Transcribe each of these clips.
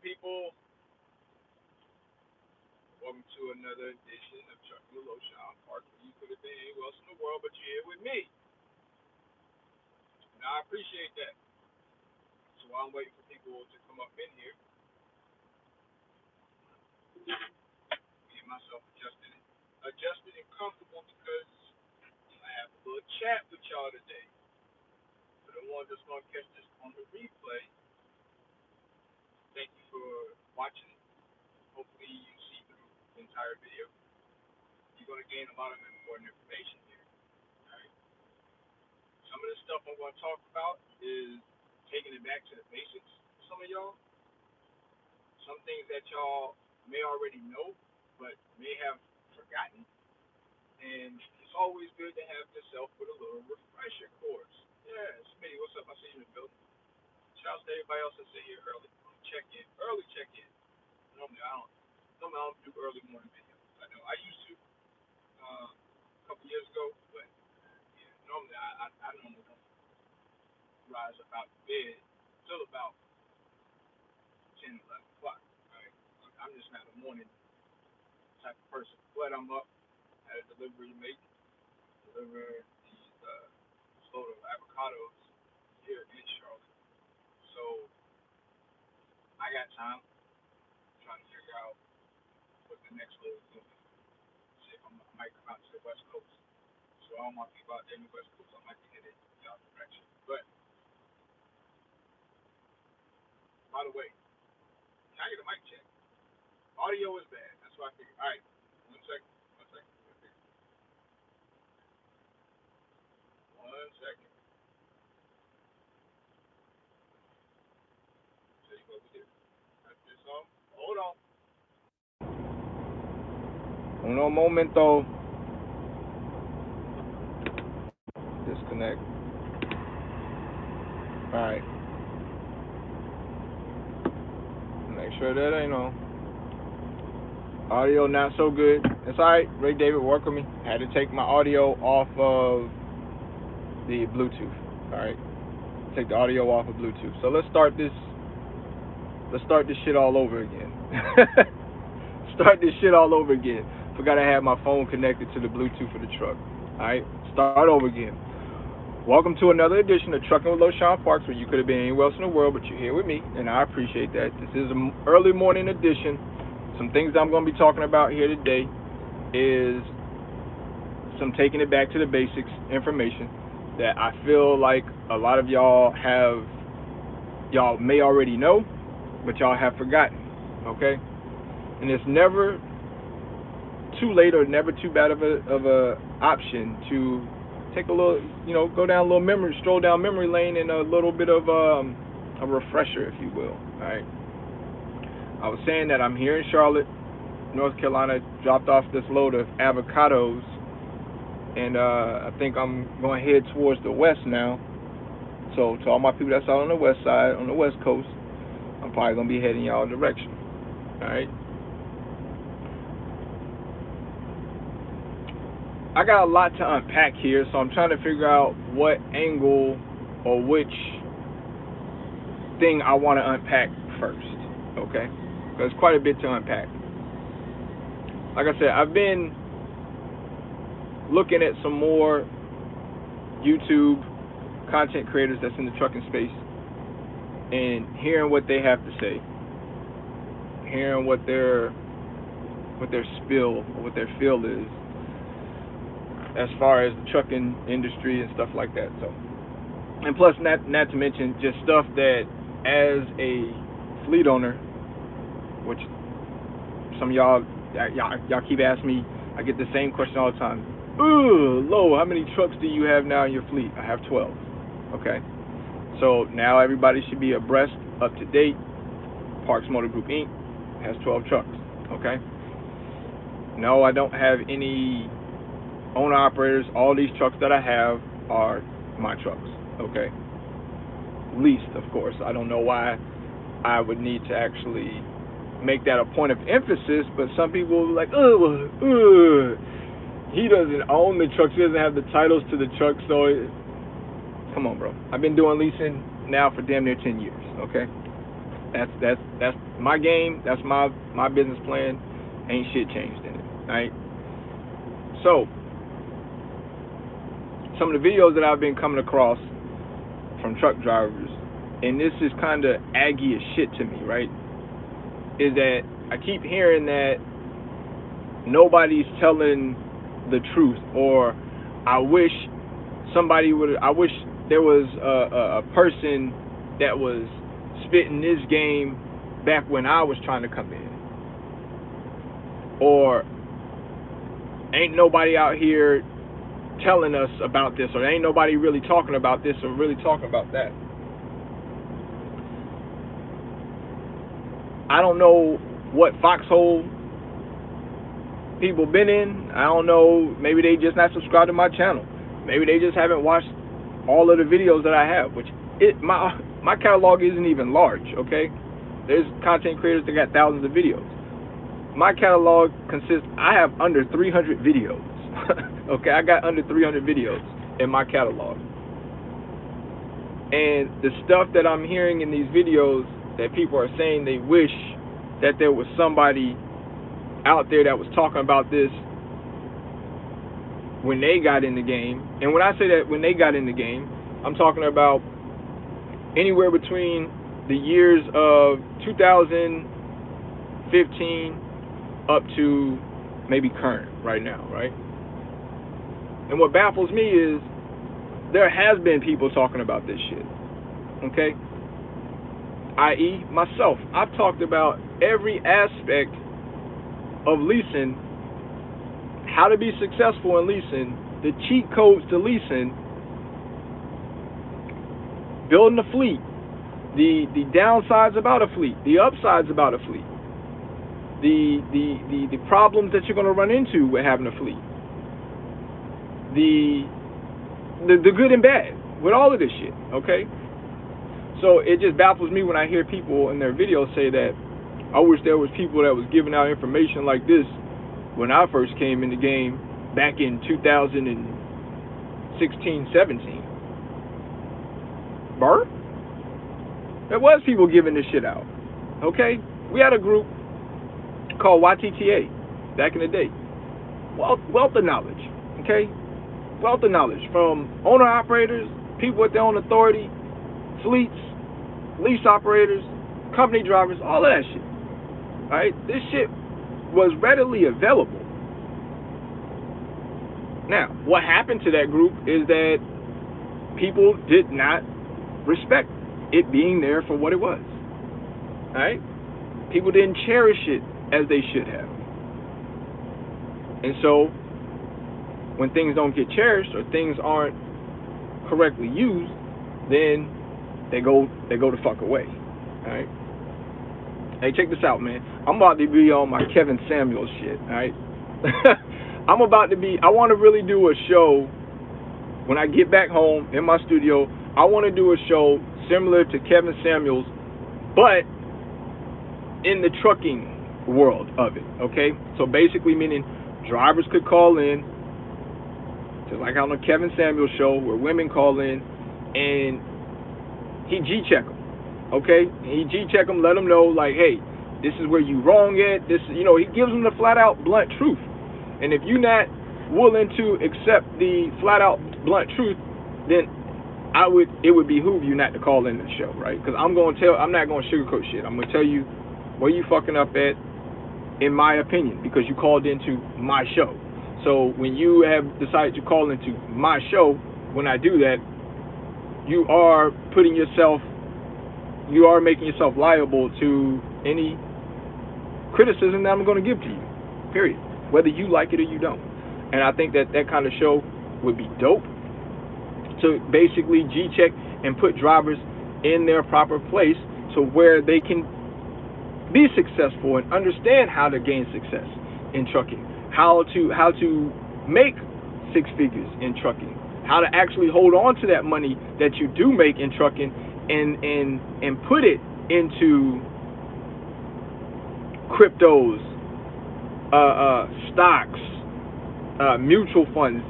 people? Welcome to another edition of Trucking with Loshawn Parks, where you could have been anywhere else in the world, but you're here with me. And I appreciate that. So while I'm waiting for people to come up in here, get myself adjusted and comfortable because I have a little chat with y'all today. For the ones that's going to catch this on the replay, thank you for watching. Hopefully you see through the entire video. You're going to gain a lot of important information here. Alright? Some of the stuff I'm going to talk about is taking it back to the basics for some of y'all. Some things that y'all may already know, but may have forgotten. And it's always good to have yourself with a little refresher course. Yeah, Smitty, what's up? I see you in the building. Shout out to everybody else that's in here early. Check in. Early check in. Normally I don't do early morning videos. I know I used to a couple years ago, but yeah, normally I normally don't rise up out of bed till about 10, 11 o'clock. Right? I'm just not a morning type of person. But I'm up, had a delivery to make, deliver these load of avocados here in Charlotte. So I got time trying to figure out what the next load is going to be. See if I might come out to the West Coast. So all my people out there in the West Coast, I might be headed in y'all direction. But by the way, can I get a mic check? Audio is bad. That's what I figured. All right, one second. So you go with it. That's this song. Hold on. Uno momento. Disconnect. Alright. Make sure that ain't on. Audio not so good. It's alright. Ray David worked with me. Had to take my audio off of the Bluetooth. Alright. Take the audio off of Bluetooth. So let's start this shit all over again. Start this shit all over again. Forgot I had my phone connected to the Bluetooth for the truck. Alright, start over again. Welcome to another edition of Trucking with Loshawn Parks, where you could have been anywhere else in the world, but you're here with me, and I appreciate that. This is an early morning edition. Some things I'm going to be talking about here today is some taking it back to the basics information that I feel like a lot of y'all may already know, but y'all have forgotten, okay? And it's never too late or never too bad of a option to take a little, go down a little stroll down memory lane and a little bit of a refresher, if you will. All right. I was saying that I'm here in Charlotte, North Carolina, dropped off this load of avocados, and I think I'm going to head towards the west now. So to all my people that's out on the west side, on the west coast, I'm probably going to be heading y'all direction. All right. I got a lot to unpack here, so I'm trying to figure out what angle or which thing I want to unpack first, okay? There's quite a bit to unpack. Like I said, I've been looking at some more YouTube content creators that's in the trucking space and hearing what they have to say, hearing what their spill or what their feel is as far as the trucking industry and stuff like that. So, and plus, not to mention just stuff that as a fleet owner, which some of y'all keep asking me, I get the same question all the time. Lo, how many trucks do you have now in your fleet? I have 12. Okay. So now everybody should be abreast, up to date. Parks Motor Group Inc. has 12 trucks. Okay. No, I don't have any owner operators. All these trucks that I have are my trucks. Okay. Leased, of course. I don't know why I would need to actually make that a point of emphasis, but some people are like, he doesn't own the trucks, he doesn't have the titles to the trucks, come on, bro. I've been doing leasing now for damn near 10 years, okay? That's my game. That's my business plan. Ain't shit changed in it, right? So some of the videos that I've been coming across from truck drivers, and this is kind of aggy as shit to me, right? Is that I keep hearing that nobody's telling the truth, or I wish somebody would. I wish there was a person that was spitting this game back when I was trying to come in, or ain't nobody out here telling us about this, or ain't nobody really talking about this or really talking about that. I don't know what foxhole people been in. I don't know. Maybe they just not subscribed to my channel. Maybe they just haven't watched all of the videos that I have. Which my catalog isn't even large. Okay, there's content creators that got thousands of videos. My catalog consists. I have under 300 videos. Okay, I got under 300 videos in my catalog. And the stuff that I'm hearing in these videos that people are saying they wish that there was somebody out there that was talking about this when they got in the game. And when I say that when they got in the game, I'm talking about anywhere between the years of 2015 up to maybe current right now, right? And what baffles me is there has been people talking about this shit, okay? I.e. myself. I've talked about every aspect of leasing, how to be successful in leasing, the cheat codes to leasing, building a fleet, the downsides about a fleet, the upsides about a fleet, the problems that you're going to run into with having a fleet, the good and bad with all of this shit, okay? So it just baffles me when I hear people in their videos say that I wish there was people that was giving out information like this when I first came in the game back in 2016, 17. Burr? There was people giving this shit out, okay? We had a group called YTTA back in the day. Wealth of knowledge, okay? Wealth of knowledge from owner-operators, people with their own authority, fleets, lease operators, company drivers, all of that shit. Right? This shit was readily available. Now, what happened to that group is that people did not respect it being there for what it was. Right? People didn't cherish it as they should have. And so, when things don't get cherished or things aren't correctly used, then they go the fuck away. All right. Hey, check this out, man. I'm about to be on my Kevin Samuels shit. All right. I want to really do a show when I get back home in my studio. I want to do a show similar to Kevin Samuels, but in the trucking world of it. Okay. So basically, meaning drivers could call in, just like on the Kevin Samuels show, where women call in and he G-check them, okay? He G-check them, let them know, like, hey, this is where you wrong at. This, he gives them the flat-out, blunt truth. And if you're not willing to accept the flat-out, blunt truth, then it would behoove you not to call in the show, right? Because I'm not going to sugarcoat shit. I'm going to tell you where you fucking up at, in my opinion, because you called into my show. So when you have decided to call into my show, when I do that, you are making yourself liable to any criticism that I'm going to give to you, period, whether you like it or you don't. And I think that kind of show would be dope to basically G-check and put drivers in their proper place to where they can be successful and understand how to gain success in trucking, how to make six figures in trucking, how to actually hold on to that money that you do make in trucking and put it into cryptos, stocks, mutual funds,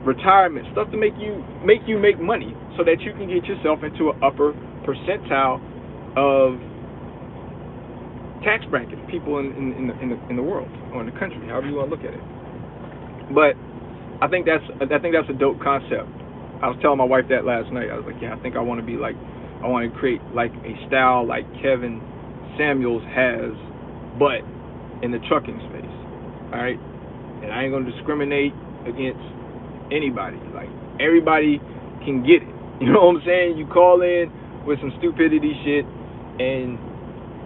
retirement, stuff to make you make money so that you can get yourself into an upper percentile of tax bracket of people in the world or in the country, however you want to look at it. But I think that's a dope concept. I was telling my wife that last night. I was like, yeah, I think I want to be like, I want to create like a style like Kevin Samuels has, but in the trucking space. All right, and I ain't gonna discriminate against anybody. Like everybody can get it. You know what I'm saying? You call in with some stupidity shit, and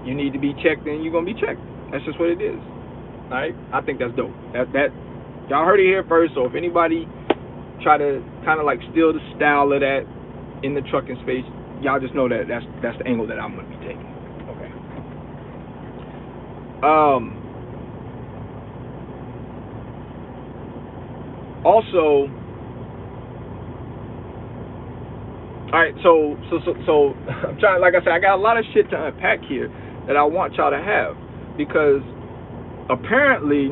you need to be checked, and you're gonna be checked. That's just what it is. All right, I think that's dope. That y'all heard it here first. So if anybody try to kind of like steal the style of that in the trucking space, y'all just know that that's the angle that I'm gonna be taking. Okay. Also, all right. So I'm trying. Like I said, I got a lot of shit to unpack here that I want y'all to have, because apparently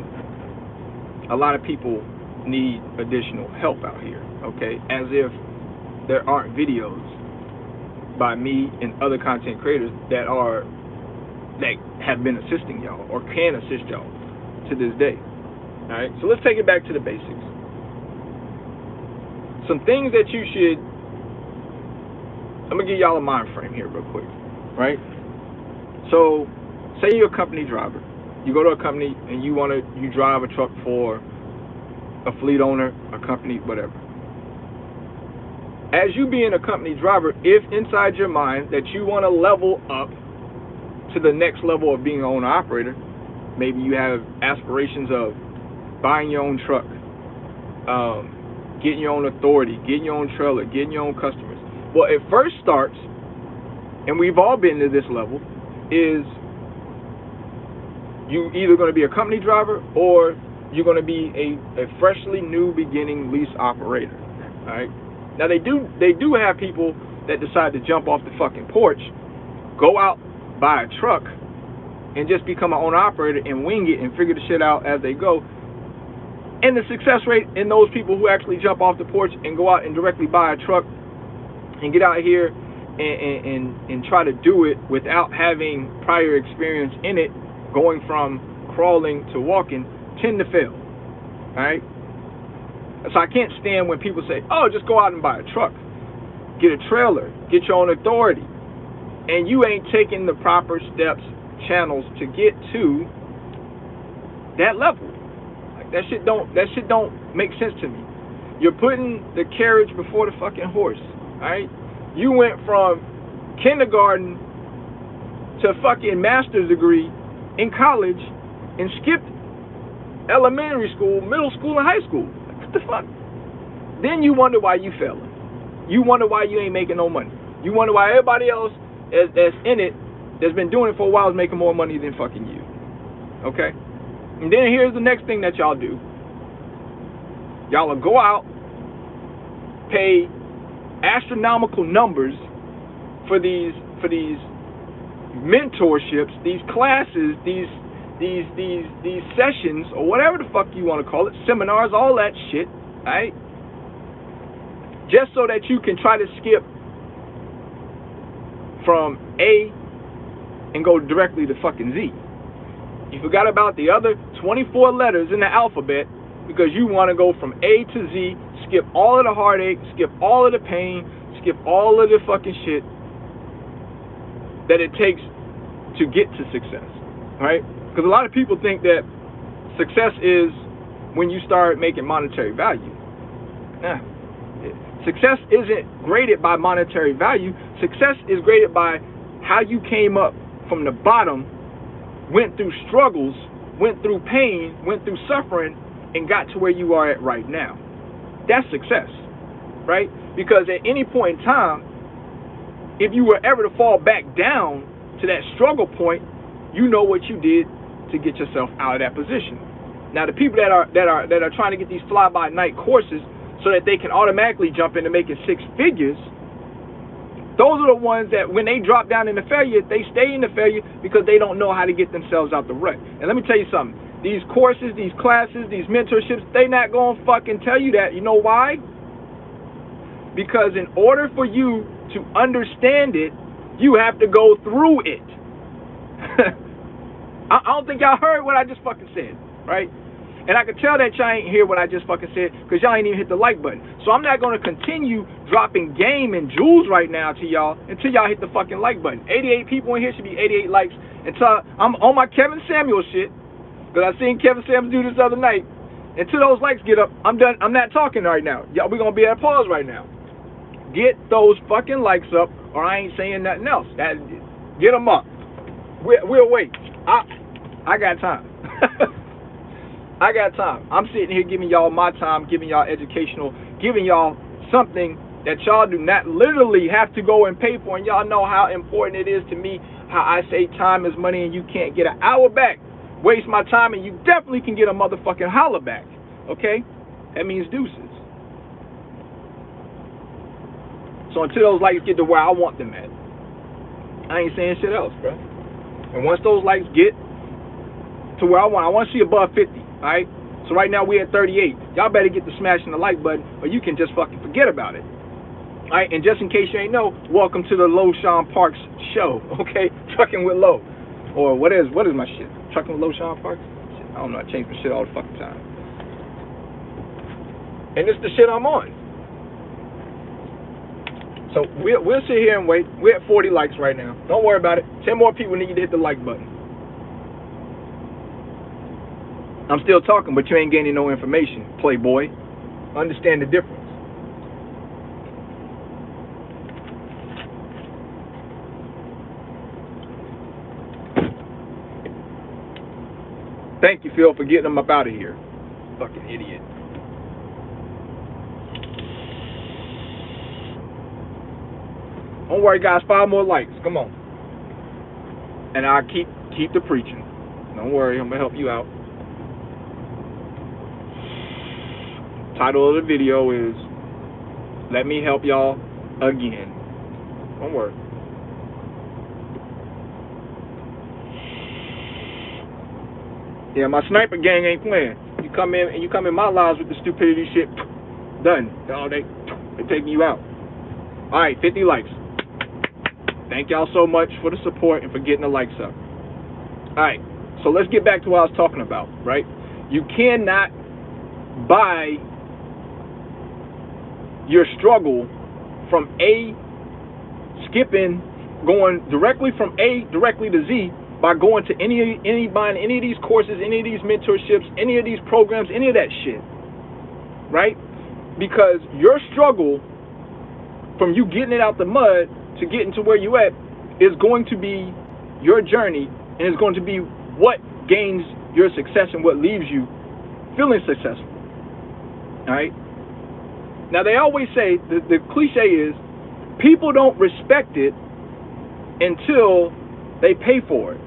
a lot of people need additional help out here. Okay, as if there aren't videos by me and other content creators that have been assisting y'all or can assist y'all to this day. All right, so let's take it back to the basics. Some things that you should, I'm gonna give y'all a mind frame here real quick, right? So say you're a company driver, you go to a company and you drive a truck for a fleet owner, a company, whatever. As you being a company driver, if inside your mind that you want to level up to the next level of being an owner-operator, maybe you have aspirations of buying your own truck, getting your own authority, getting your own trailer, getting your own customers. Well, it first starts, and we've all been to this level, is you either going to be a company driver or you're going to be a freshly new beginning lease operator. All right. Now they do have people that decide to jump off the fucking porch, go out, buy a truck, and just become an owner operator and wing it and figure the shit out as they go. And the success rate in those people who actually jump off the porch and go out and directly buy a truck and get out here and try to do it without having prior experience in it, going from crawling to walking, tend to fail. All right. So I can't stand when people say, oh, just go out and buy a truck, get a trailer, get your own authority, and you ain't taking the proper steps, channels to get to that level. Like that shit don't make sense to me. You're putting the carriage before the fucking horse. All right? You went from kindergarten to fucking master's degree in college and skipped elementary school, middle school, and high school. What the fuck? Then you wonder why you failing. You wonder why you ain't making no money. You wonder why everybody else that's in it, that's been doing it for a while, is making more money than fucking you. Okay? And then here's the next thing that y'all do. Y'all will go out, pay astronomical numbers for these mentorships, these classes, these sessions, or whatever the fuck you want to call it, seminars, all that shit, right? Just so that you can try to skip from A and go directly to fucking Z. You forgot about the other 24 letters in the alphabet because you want to go from A to Z, skip all of the heartache, skip all of the pain, skip all of the fucking shit that it takes to get to success, right? Because a lot of people think that success is when you start making monetary value. Nah. Success isn't graded by monetary value. Success is graded by how you came up from the bottom, went through struggles, went through pain, went through suffering, and got to where you are at right now. That's success, right? Because at any point in time, if you were ever to fall back down to that struggle point, you know what you did to get yourself out of that position. Now, the people that are trying to get these fly-by-night courses so that they can automatically jump into making six figures, those are the ones that when they drop down into failure, they stay in the failure because they don't know how to get themselves out the rut. And let me tell you something. These courses, these classes, these mentorships, they not going to fucking tell you that. You know why? Because in order for you to understand it, you have to go through it. I don't think y'all heard what I just fucking said, right? And I can tell that y'all ain't hear what I just fucking said because y'all ain't even hit the like button. So I'm not going to continue dropping game and jewels right now to y'all until y'all hit the fucking like button. 88 people in here should be 88 likes. Until I'm on my Kevin Samuel shit, because I seen Kevin Samuel do this other night. Until those likes get up, I'm done. I'm not talking right now. Y'all, we're going to be at a pause right now. Get those fucking likes up or I ain't saying nothing else. Get them up. We'll wait. I got time. I got time. I'm sitting here giving y'all my time, giving y'all educational, giving y'all something that y'all do not literally have to go and pay for. And y'all know how important it is to me, how I say time is money and you can't get an hour back. Waste my time and you definitely can get a motherfucking holler back. Okay? That means deuces. So until those likes get to where I want them at, I ain't saying shit else, bro. And once those likes get to where I want to see above 50, all right? So right now we at 38. Y'all better get to smashing the like button or you can just fucking forget about it. All right, and just in case you ain't know, welcome to the Loshawn Parks show, okay? Trucking with Lo. Or what is my shit? Trucking with Loshawn Parks? Shit, I don't know, I change my shit all the fucking time. And it's the shit I'm on. So we'll sit here and wait. We're at 40 likes right now. Don't worry about it. 10 more people need to hit the like button. I'm still talking, but you ain't gaining no information, playboy. Understand the difference. Thank you, Phil, for getting them up out of here. Fucking idiot. Don't worry, guys. 5 more likes. Come on. And I'll keep the preaching. Don't worry. I'm going to help you out. Title of the video is Let Me Help Y'all Again. Don't worry. Yeah, my sniper gang ain't playing. You come in my lives with the stupidity shit. Done. They taking you out. All right, 50 likes. Thank y'all so much for the support and for getting the likes up. All right, so let's get back to what I was talking about, right? You cannot buy your struggle from going directly from A directly to Z by going to buying any of these courses, any of these mentorships, any of these programs, any of that shit, right? Because your struggle from you getting it out the mud to getting to where you at is going to be your journey, and it's going to be what gains your success and what leaves you feeling successful. All right? Now, they always say, the cliche is, people don't respect it until they pay for it.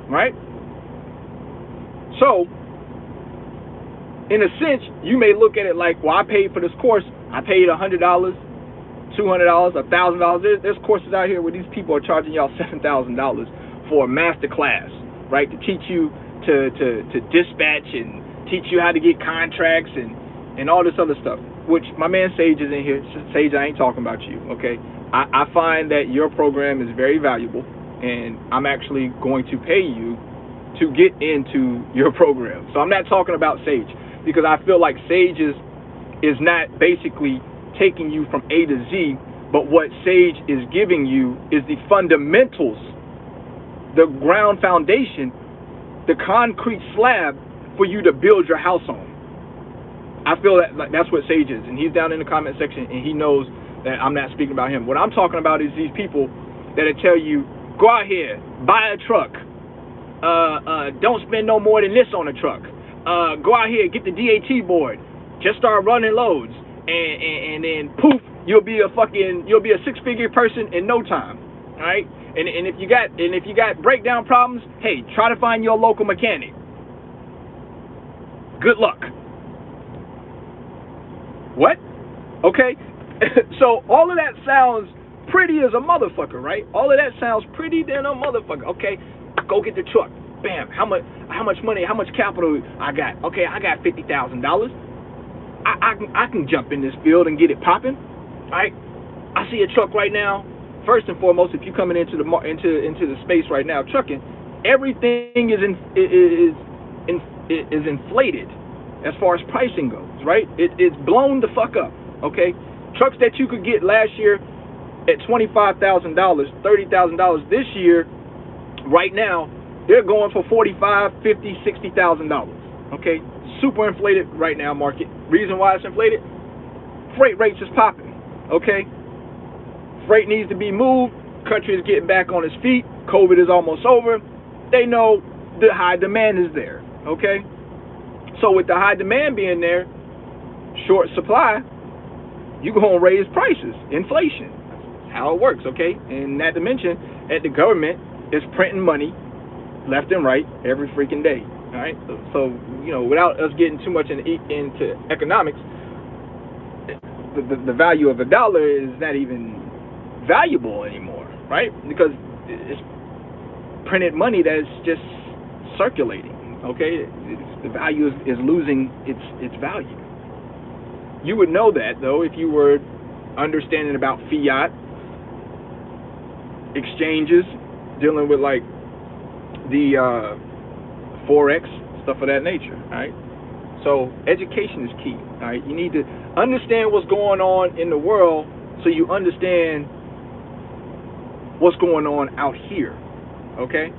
Right? So, in a sense, you may look at it like, well, I paid for this course. I paid $100, $200, $1,000. There's courses out here where these people are charging y'all $7,000 for a master class, right? To teach you to dispatch and teach you how to get contracts and all this other stuff. Which my man Sage is in here. Sage, I ain't talking about you, okay? I find that your program is very valuable, and I'm actually going to pay you to get into your program. So I'm not talking about Sage, because I feel like Sage is not basically taking you from A to Z, but what Sage is giving you is the fundamentals, the ground foundation, the concrete slab for you to build your house on. I feel that that's what Sage is, and he's down in the comment section, and he knows that I'm not speaking about him. What I'm talking about is these people that'll tell you, go out here, buy a truck, don't spend no more than this on a truck, go out here, get the DAT board, just start running loads, and then poof, you'll be a 6-figure person in no time, all right? And if you got breakdown problems, hey, try to find your local mechanic. Good luck. What? Okay. So all of that sounds pretty as a motherfucker, right? All of that sounds pretty than a motherfucker. Okay, go get the truck. Bam. How much money? How much capital I got? Okay, I got $50,000. I can jump in this field and get it popping. All right. I see a truck right now. First and foremost, if you're coming into the space right now, trucking, everything is inflated as far as pricing goes, right? It's blown the fuck up. Okay, trucks that you could get last year at $25,000, $30,000 this year, right now, they're going for $45,000, $50,000, $60,000. Okay, super inflated right now market. Reason why it's inflated? Freight rates is popping. Okay, freight needs to be moved. Country is getting back on its feet. COVID is almost over. They know the high demand is there. Okay, so with the high demand being there, short supply, you're gonna raise prices. Inflation. That's how it works. Okay, and not to mention that the government is printing money left and right every freaking day. All right, so you know, without us getting too much into economics, the value of a dollar is not even valuable anymore, right? Because it's printed money that's just circulating. Okay, the value is losing its value. You would know that though if you were understanding about fiat exchanges, dealing with like the forex, stuff of that nature. All right, so education is key. All right, you need to understand what's going on in the world so you understand what's going on out here. Okay.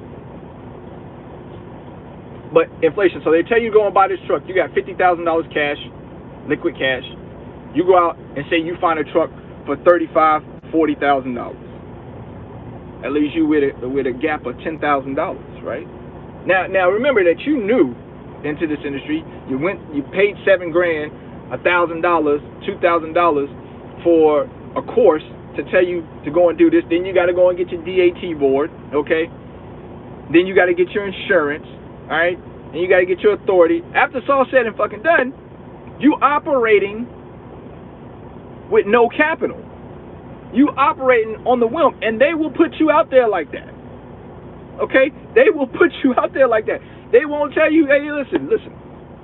But inflation, so they tell you go and buy this truck. You got $50,000 cash, liquid cash. You go out and say you find a truck for $35,000, $40,000. That leaves you with a gap of $10,000, right? Now remember that you knew into this industry. You paid $7,000, $1,000, $2,000 for a course to tell you to go and do this. Then you got to go and get your DAT board, okay? Then you got to get your insurance. All right, and you got to get your authority. After it's all said and fucking done, you operating with no capital. You operating on the whim, and they will put you out there like that. Okay, they will put you out there like that. They won't tell you, hey, listen.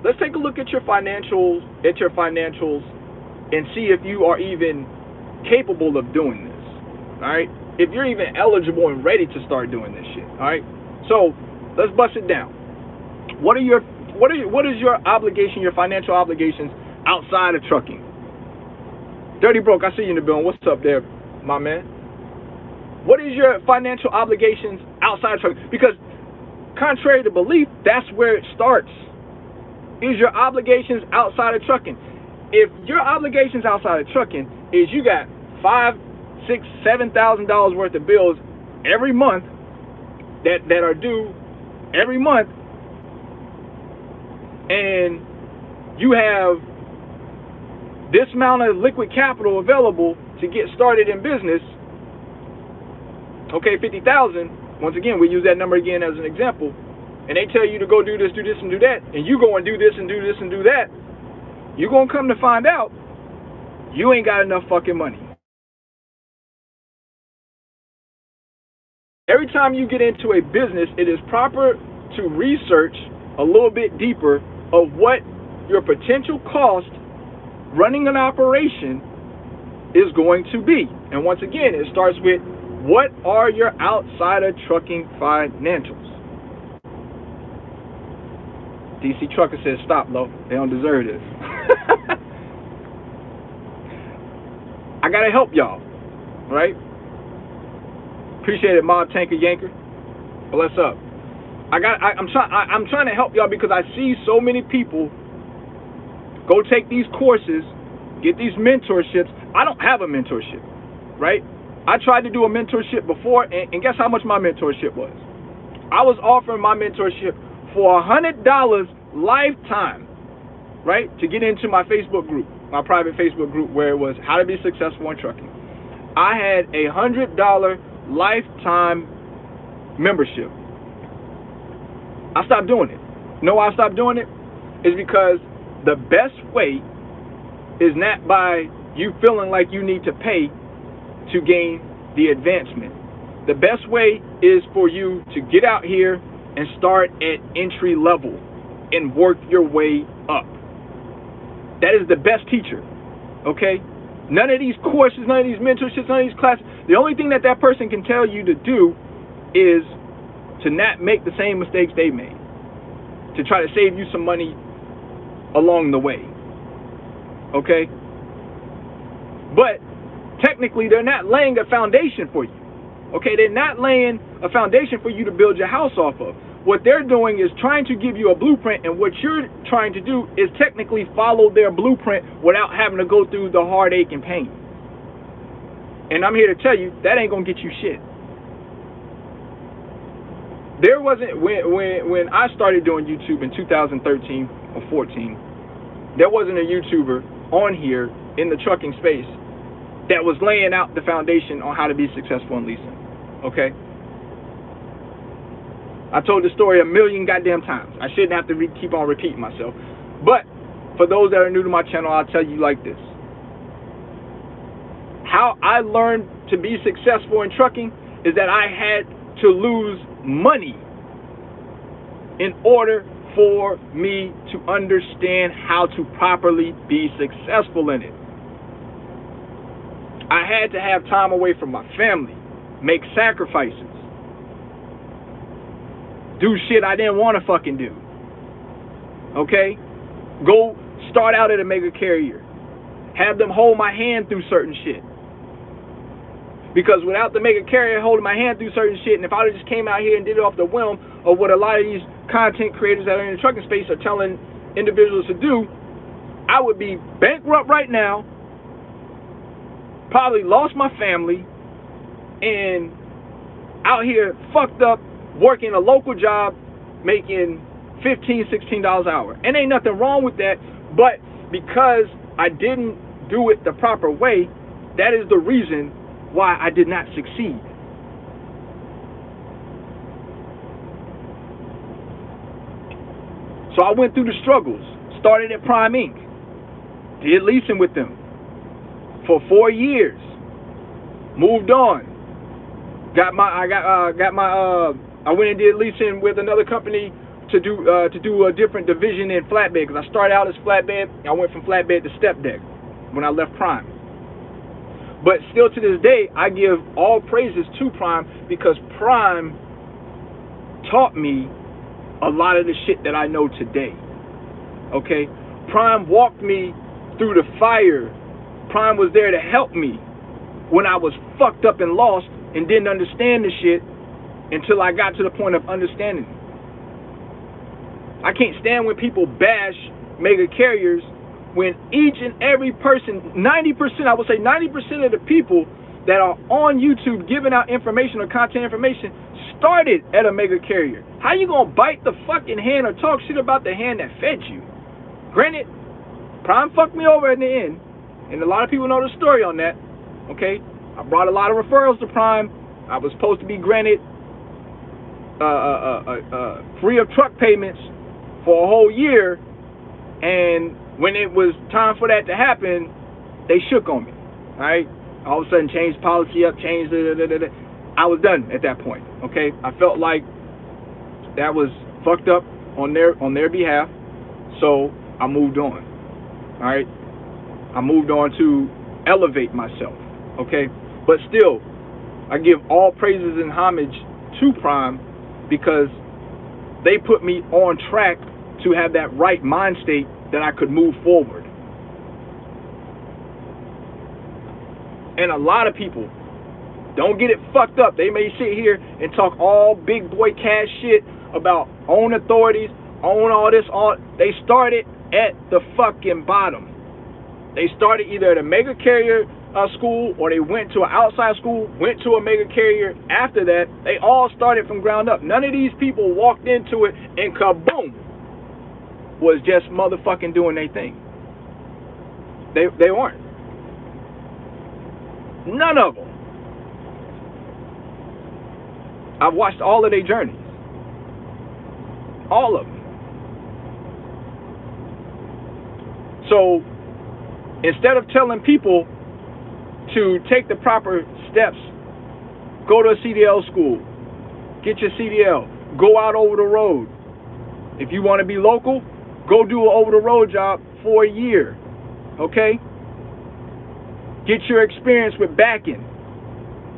Let's take a look at your financials, and see if you are even capable of doing this. All right, if you're even eligible and ready to start doing this shit. All right, so let's bust it down. What is your obligation, your financial obligations outside of trucking? Dirty Broke, I see you in the building. What's up there, my man? What is your financial obligations outside of trucking? Because contrary to belief, that's where it starts. Is your obligations outside of trucking? If your obligations outside of trucking is you got $5,000, $6,000, $7,000 worth of bills every month that are due every month, and you have this amount of liquid capital available to get started in business, okay, 50,000. Once again, we use that number again as an example, and they tell you to go do this, and do that, and you go and do this and do this and do that. You're gonna come to find out you ain't got enough fucking money. Every time you get into a business, it is proper to research a little bit deeper of what your potential cost running an operation is going to be. And once again, it starts with what are your outside of trucking financials? DC Trucker says, stop, Lo. They don't deserve this. I gotta help y'all, right? Appreciate it, Mob Tanker Yanker. Bless up. I'm trying to help y'all because I see so many people go take these courses, get these mentorships. I don't have a mentorship, right? I tried to do a mentorship before, and guess how much my mentorship was? I was offering my mentorship for $100 lifetime, right? To get into my Facebook group, my private Facebook group, where it was how to be successful in trucking. I had a $100 lifetime membership. I stopped doing it. You know why I stopped doing it? Is because the best way is not by you feeling like you need to pay to gain the advancement. The best way is for you to get out here and start at entry level and work your way up. That is the best teacher, okay? None of these courses, none of these mentorships, none of these classes, the only thing that person can tell you to do is to not make the same mistakes they made, to try to save you some money along the way. Okay? But technically, they're not laying a foundation for you. Okay? They're not laying a foundation for you to build your house off of. What they're doing is trying to give you a blueprint, and what you're trying to do is technically follow their blueprint without having to go through the heartache and pain. And I'm here to tell you, that ain't gonna get you shit. There wasn't, when I started doing YouTube in 2013 or 14, there wasn't a YouTuber on here in the trucking space that was laying out the foundation on how to be successful in leasing. Okay? I told the story a million goddamn times. I shouldn't have to keep on repeating myself. But for those that are new to my channel, I'll tell you like this. How I learned to be successful in trucking is that I had to lose money in order for me to understand how to properly be successful in it. I had to have time away from my family, make sacrifices, do shit I didn't want to fucking do. Okay? Go start out at a mega carrier. Have them hold my hand through certain shit. Because without the mega carrier holding my hand through certain shit, and if I just came out here and did it off the whim of what a lot of these content creators that are in the trucking space are telling individuals to do, I would be bankrupt right now, probably lost my family, and out here fucked up working a local job making $15, $16 an hour. And ain't nothing wrong with that, but because I didn't do it the proper way, that is the reason why I did not succeed. So I went through the struggles. Started at Prime Inc. Did leasing with them for 4 years. Moved on. I went and did leasing with another company to do a different division in flatbed, because I started out as flatbed. I went from flatbed to step deck when I left Prime. But still to this day, I give all praises to Prime, because Prime taught me a lot of the shit that I know today. Okay? Prime walked me through the fire. Prime was there to help me when I was fucked up and lost and didn't understand the shit until I got to the point of understanding. I can't stand when people bash mega carriers when each and every person, 90%, I would say 90% of the people that are on YouTube giving out information or content information started at a mega carrier. How you gonna bite the fucking hand or talk shit about the hand that fed you? Granted, Prime fucked me over in the end, and a lot of people know the story on that. Okay, I brought a lot of referrals to Prime. I was supposed to be granted free of truck payments for a whole year, and when it was time for that to happen, they shook on me. All right, all of a sudden changed policy up, changed. I was done at that point. Okay, I felt like that was fucked up on their behalf, so I moved on. All right, I moved on to elevate myself. Okay, but still, I give all praises and homage to Prime, because they put me on track to have that right mind state that I could move forward. And a lot of people, don't get it fucked up. They may sit here and talk all big boy cash shit about own authorities, own all this, all. They started at the fucking bottom. They started either at a mega carrier school, or they went to an outside school, went to a mega carrier after that. They all started from ground up. None of these people walked into it and kaboom, was just motherfucking doing their thing. They weren't. None of them. I've watched all of their journeys. All of them. So instead of telling people to take the proper steps, go to a CDL school, get your CDL, go out over the road. If you want to be local, go do an over-the-road job for a year, okay? Get your experience with backing.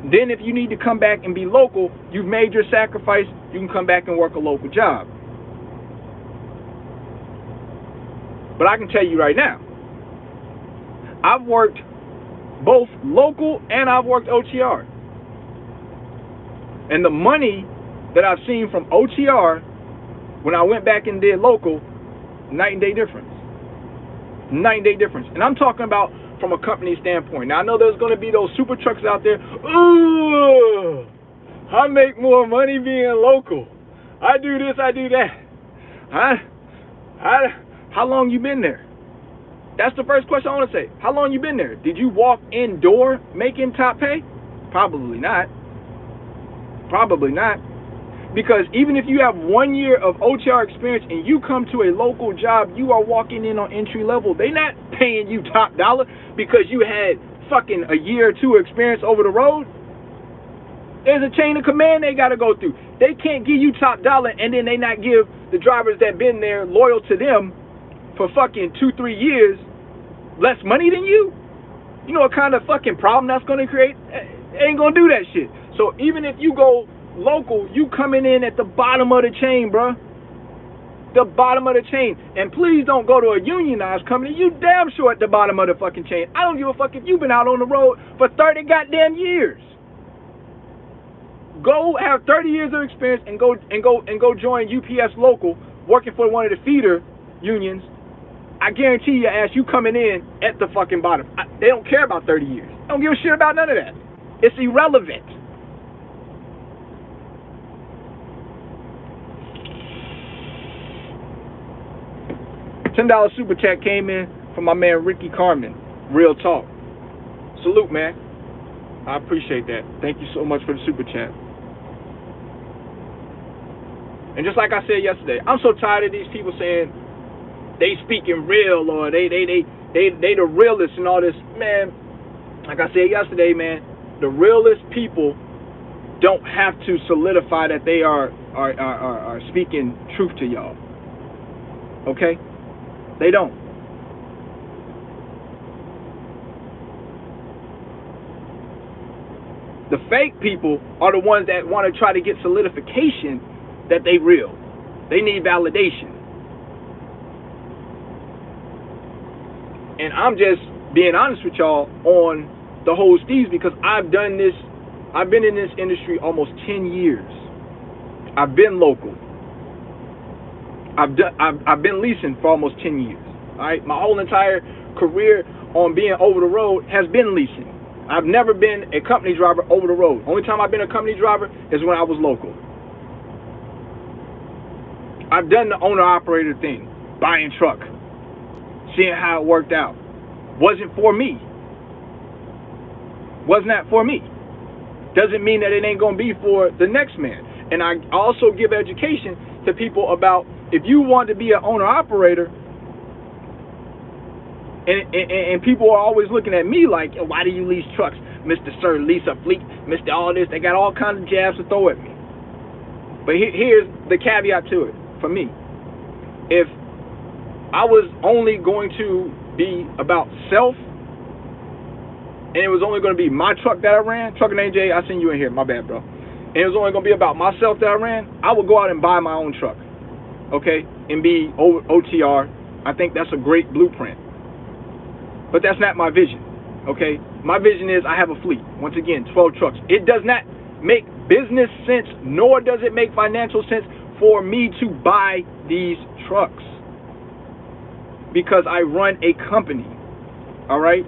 Then if you need to come back and be local, you've made your sacrifice, you can come back and work a local job. But I can tell you right now, I've worked both local and I've worked OTR. And the money that I've seen from OTR when I went back and did local, night and day difference. Night and day difference. And I'm talking about from a company standpoint. Now I know there's going to be those super trucks out there. Ooh, I make more money being local. I do this, I do that. How long you been there? That's the first question I want to say. How long you been there? Did you walk indoor making top pay? Probably not. Probably not. Because even if you have 1 year of OTR experience and you come to a local job, you are walking in on entry level. They're not paying you top dollar because you had fucking a year or two experience over the road. There's a chain of command they got to go through. They can't give you top dollar and then they not give the drivers that been there loyal to them for fucking 2-3 years less money than you. You know what kind of fucking problem that's going to create? They ain't going to do that shit. So even if you go local, you coming in at the bottom of the chain, bruh. The bottom of the chain. And please don't go to a unionized company. You damn sure at the bottom of the fucking chain. I don't give a fuck if you've been out on the road for 30 goddamn years. Go have 30 years of experience and go join UPS local, working for one of the feeder unions. I guarantee your ass you coming in at the fucking bottom. They don't care about 30 years. They don't give a shit about none of that. It's irrelevant. $10 super chat came in from my man Ricky Carmen. Real talk. Salute, man. I appreciate that. Thank you so much for the super chat. And just like I said yesterday, I'm so tired of these people saying they speaking real or they the realest and all this. Man, like I said yesterday, man, the realest people don't have to solidify that they are speaking truth to y'all. Okay? They don't. The fake people are the ones that want to try to get solidification that they real. They need validation. And I'm just being honest with y'all on the whole steez because I've done this. I've been in this industry almost 10 years. I've been local. I've been leasing for almost 10 years. All right, my whole entire career on being over the road has been leasing. I've never been a company driver over the road. Only time I've been a company driver is when I was local. I've done the owner-operator thing, buying truck, seeing how it worked out. Wasn't for me. Was not for me. Doesn't mean that it ain't going to be for the next man. And I also give education to people about if you want to be an owner-operator, and people are always looking at me like, why do you lease trucks? Mr. Sir, lease a fleet, Mr. All this. They got all kinds of jabs to throw at me. But here's the caveat to it for me. If I was only going to be about self, and it was only going to be my truck that I ran, Trucker named Jay, I seen you in here, my bad, bro. And it was only going to be about myself that I ran, I would go out and buy my own truck, okay, and be OTR. I think that's a great blueprint. But that's not my vision, okay? My vision is I have a fleet. Once again, 12 trucks. It does not make business sense, nor does it make financial sense for me to buy these trucks because I run a company, all right,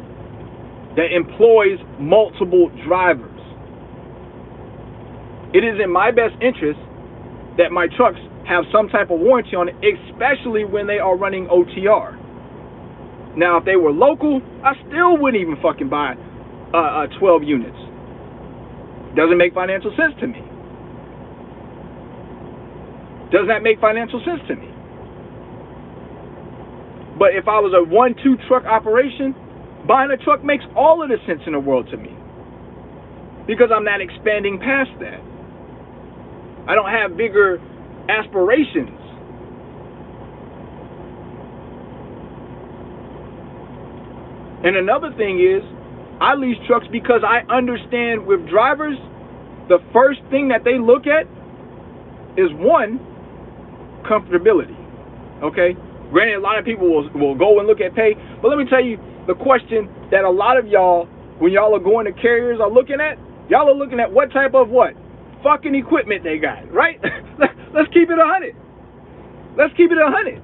that employs multiple drivers. It is in my best interest that my trucks have some type of warranty on it, especially when they are running OTR. Now, if they were local, I still wouldn't even fucking buy 12 units. Doesn't make financial sense to me. Does that make financial sense to me? But if I was a 1-2 truck operation, buying a truck makes all of the sense in the world to me. Because I'm not expanding past that. I don't have bigger aspirations. And another thing is, I lease trucks because I understand with drivers, the first thing that they look at is one, comfortability. Okay? Granted, a lot of people will go and look at pay, but let me tell you the question that a lot of y'all, when y'all are going to carriers, are looking at. Y'all are looking at what type of what? Fucking equipment they got, right? Let's keep it 100. Let's keep it 100.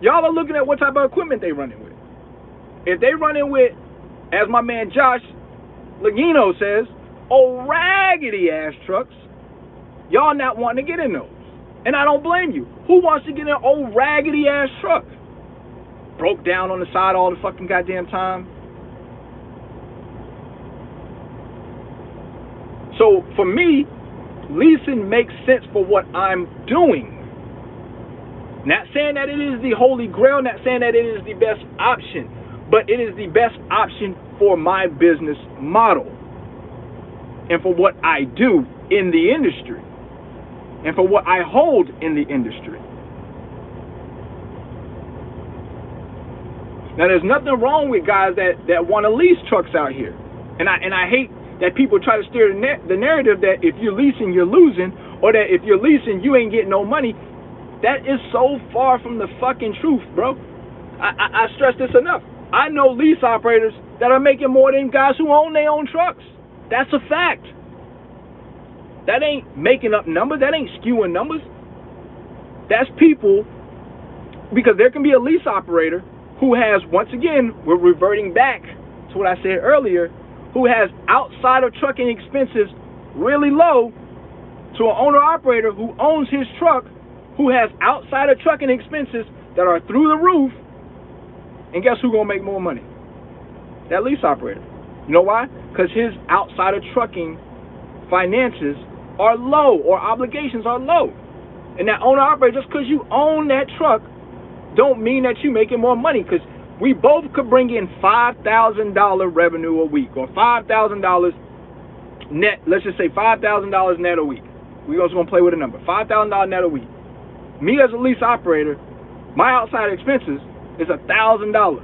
Y'all are looking at what type of equipment they running with. If they running with, as my man Josh Lagino says, old raggedy ass trucks, y'all not wanting to get in those. And I don't blame you. Who wants to get in an old raggedy ass truck? Broke down on the side all the fucking goddamn time. So for me, leasing makes sense for what I'm doing. Not saying that it is the holy grail, not saying that it is the best option, but it is the best option for my business model and for what I do in the industry and for what I hold in the industry. Now, there's nothing wrong with guys that want to lease trucks out here, and I hate that people try to steer the narrative that if you're leasing, you're losing, or that if you're leasing, you ain't getting no money. That is so far from the fucking truth, bro. I stress this enough. I know lease operators that are making more than guys who own their own trucks. That's a fact. That ain't making up numbers. That ain't skewing numbers. That's people, because there can be a lease operator who has, once again, we're reverting back to what I said earlier, who has outside of trucking expenses really low, to an owner-operator who owns his truck, who has outside of trucking expenses that are through the roof, and guess who's going to make more money? That lease operator. You know why? Because his outside of trucking finances are low, or obligations are low. And that owner-operator, just because you own that truck, don't mean that you're making more money, because we both could bring in $5,000 revenue a week, or $5,000 net. Let's just say $5,000 net a week. We're just going to play with a number. $5,000 net a week. Me as a lease operator, my outside expenses is $1,000.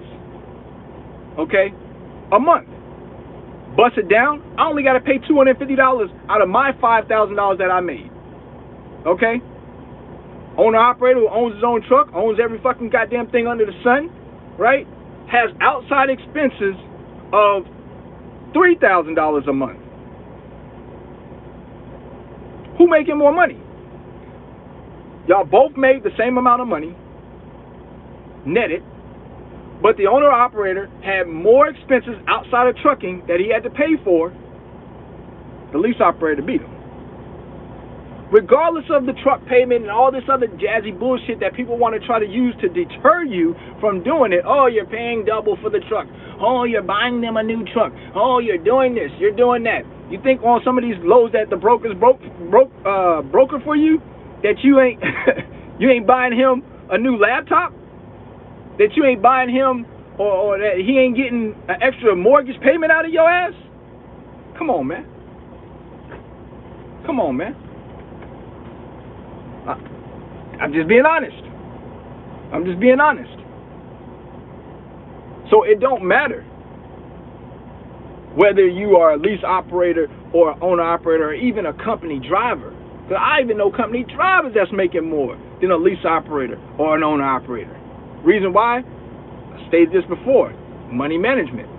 Okay? A month. Bust it down, I only got to pay $250 out of my $5,000 that I made. Okay? Owner-operator who owns his own truck, owns every fucking goddamn thing under the sun, right? Has outside expenses of $3,000 a month. Who making more money? Y'all both made the same amount of money, netted, but the owner-operator had more expenses outside of trucking that he had to pay for. The lease operator beat him. Regardless of the truck payment and all this other jazzy bullshit that people want to try to use to deter you from doing it. Oh, you're paying double for the truck. Oh, you're buying them a new truck. Oh, you're doing this, you're doing that. You think on some of these loads that the broker for you, that you ain't you ain't buying him a new laptop? That you ain't buying him, or that he ain't getting an extra mortgage payment out of your ass? Come on, man. Come on, man. I'm just being honest. I'm just being honest. So it don't matter whether you are a lease operator or an owner operator or even a company driver. Because I even know company drivers that's making more than a lease operator or an owner operator. Reason why? I stated this before. Money management.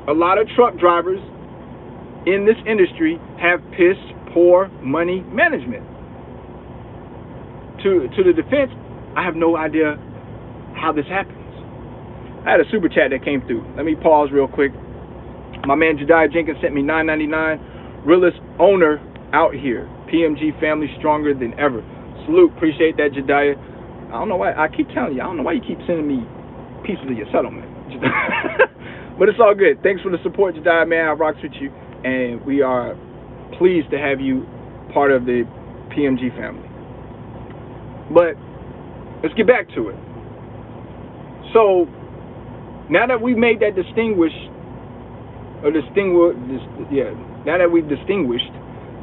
A lot of truck drivers in this industry have piss poor money management. To the defense, I have no idea how this happens. I had a super chat that came through. Let me pause real quick. My man Jediah Jenkins sent me $9.99. Realest owner out here. PMG family stronger than ever. Salute. Appreciate that, Jediah. I don't know why. I keep telling you. I don't know why you keep sending me pieces of your settlement. But it's all good. Thanks for the support, Jediah, man. I rocks with you. And we are pleased to have you part of the PMG family. But let's get back to it. So now that we've made that now that we've distinguished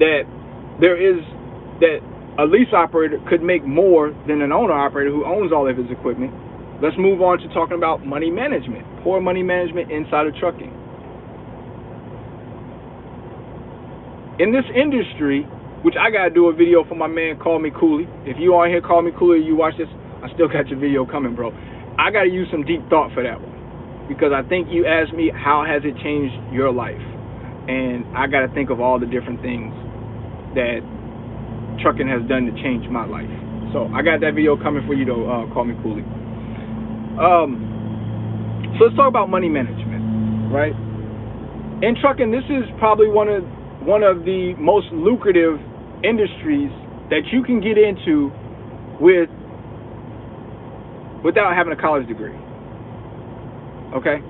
that there is that a lease operator could make more than an owner operator who owns all of his equipment, let's move on to talking about money management, poor money management inside of trucking. in this industry, which I gotta do a video for my man Call Me Cooley. If you on here, Call Me Cooley, you watch this, I still got your video coming, bro. I gotta use some deep thought for that one, because I think you asked me how has it changed your life, and I gotta think of all the different things that trucking has done to change my life. So I got that video coming for you though, Call Me Cooley. So let's talk about money management, right? In trucking, this is probably one of the most lucrative industries that you can get into without having a college degree. Okay?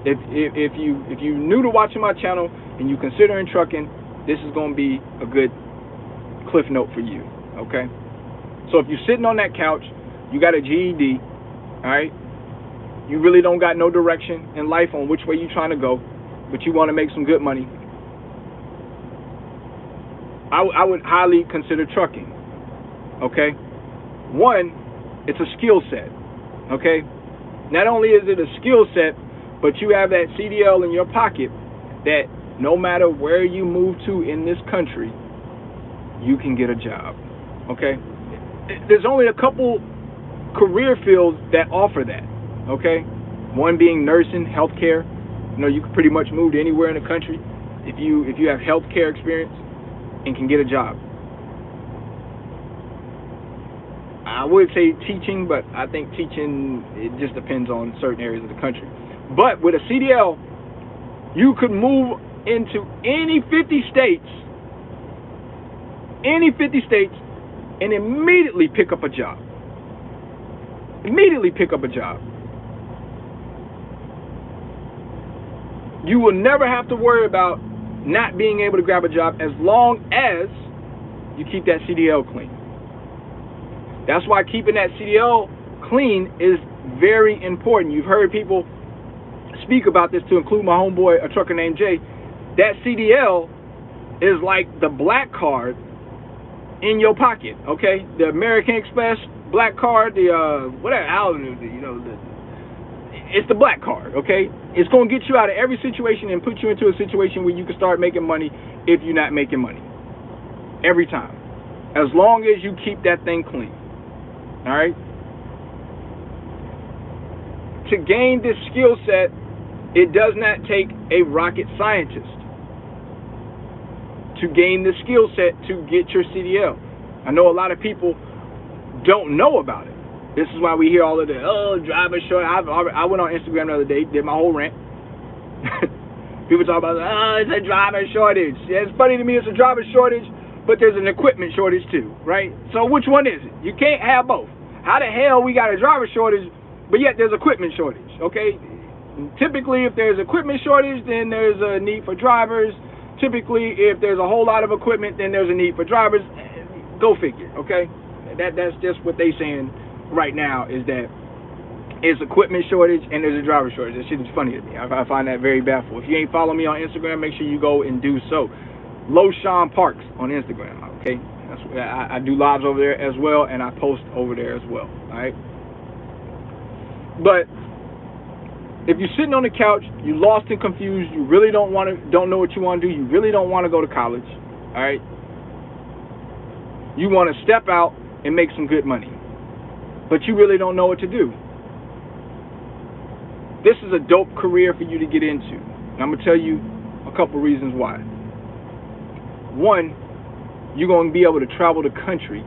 If you new to watching my channel and you considering trucking, this is going to be a good cliff note for you. Okay? So if you're sitting on that couch, you got a GED, all right? You really don't got no direction in life on which way you're trying to go, but you want to make some good money, I would highly consider trucking. Okay? One, it's a skill set. Okay? Not only is it a skill set, but you have that CDL in your pocket that no matter where you move to in this country, you can get a job. Okay? There's only a couple career fields that offer that. Okay? One being nursing, healthcare. You know, you can pretty much move to anywhere in the country if you have healthcare experience and can get a job. I would say teaching, but I think teaching, it just depends on certain areas of the country. But with a CDL, you could move into any 50 states, and immediately pick up a job. Immediately pick up a job. You will never have to worry about not being able to grab a job as long as you keep that CDL clean. That's why keeping that CDL clean is very important. You've heard people speak about this, to include my homeboy, a trucker named Jay. That CDL is like the black card in your pocket, okay? The American Express black card, the whatever, it's the black card, okay? It's going to get you out of every situation and put you into a situation where you can start making money if you're not making money. Every time. As long as you keep that thing clean. All right? To gain this skill set, it does not take a rocket scientist to gain the skill set to get your CDL. I know a lot of people don't know about it. This is why we hear all of the, driver shortage. I went on Instagram the other day, did my whole rant. People talk about, it's a driver shortage. Yeah, it's funny to me, it's a driver shortage, but there's an equipment shortage too, right? So which one is it? You can't have both. How the hell we got a driver shortage, but yet there's equipment shortage, okay? Typically, if there's equipment shortage, then there's a need for drivers. Typically, if there's a whole lot of equipment, then there's a need for drivers. Go figure, okay? That's just what they saying right now, is that it's equipment shortage and there's a driver shortage. That shit is funny to me. I find that very baffling. If you ain't following me on Instagram, make sure you go and do so. Loshawn Parks on Instagram, okay? That's where I do lives over there as well, and I post over there as well, all right? But if you're sitting on the couch, you're lost and confused, you really don't know what you want to do, you really don't want to go to college, all right? You want to step out and make some good money, but you really don't know what to do. This is a dope career for you to get into. And I'm going to tell you a couple reasons why. One, you're going to be able to travel the country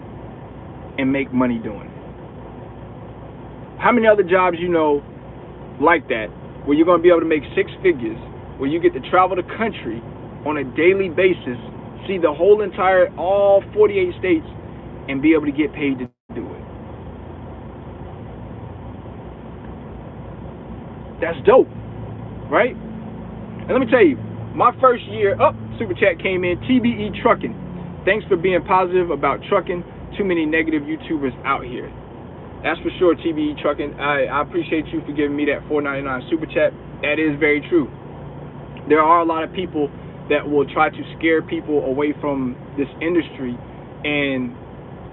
and make money doing it. How many other jobs you know like that, where you're going to be able to make six figures, where you get to travel the country on a daily basis, see the whole all 48 states, and be able to get paid to do it? That's dope, right? And let me tell you, my first year, super chat came in, TBE Trucking. Thanks for being positive about trucking. Too many negative YouTubers out here. That's for sure, TBE Trucking. I appreciate you for giving me that $4.99 super chat. That is very true. There are a lot of people that will try to scare people away from this industry, and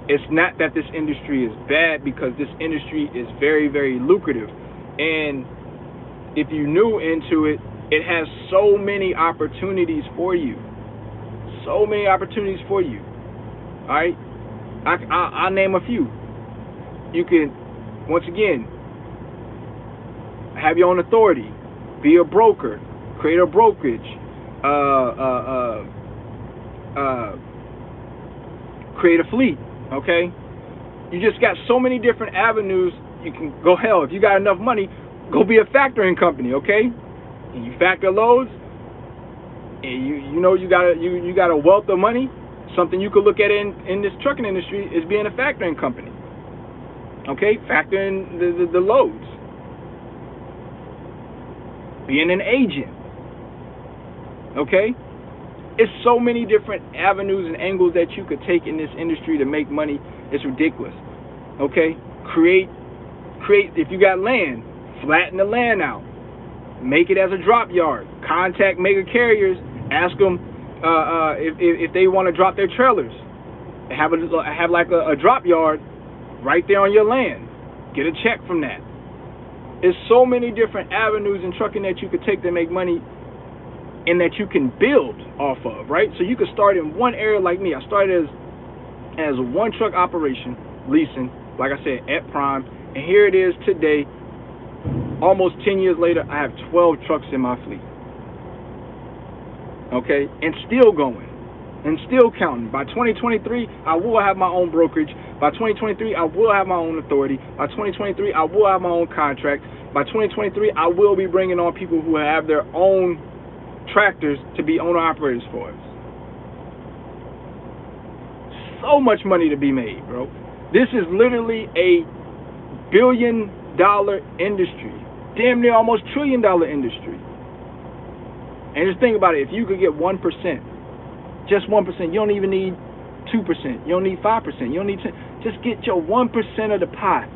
it's not that this industry is bad, because this industry is very, very lucrative. And if you're new into it, it has so many opportunities for you. so many opportunities for you. All right, I'll name a few. You can, once again, have your own authority, be a broker, create a brokerage, create a fleet. Okay, you just got so many different avenues. You can go, hell, if you got enough money, go be a factoring company. Okay, and you factor loads, and you know you got a wealth of money. Something you could look at in this trucking industry is being a factoring company. Okay, factoring the loads, being an agent. Okay, it's so many different avenues and angles that you could take in this industry to make money. It's ridiculous. Okay, create. If you got land, flatten the land out, make it as a drop yard. Contact mega carriers, ask them if they want to drop their trailers. Have like a drop yard right there on your land. Get a check from that. There's so many different avenues in trucking that you could take to make money and that you can build off of, right? So you could start in one area like me. I started as a one truck operation, leasing, like I said, at Prime. And here it is today, almost 10 years later, I have 12 trucks in my fleet. Okay, and still going, and still counting. By 2023, I will have my own brokerage. By 2023, I will have my own authority. By 2023, I will have my own contract. By 2023, I will be bringing on people who have their own tractors to be owner-operators for us. So much money to be made, bro. This is literally a billion-dollar industry. Damn near almost trillion-dollar industry. And just think about it. If you could get 1%, just 1%, you don't even need 2%. You don't need 5%. You don't need 10%. Just get your 1% of the pie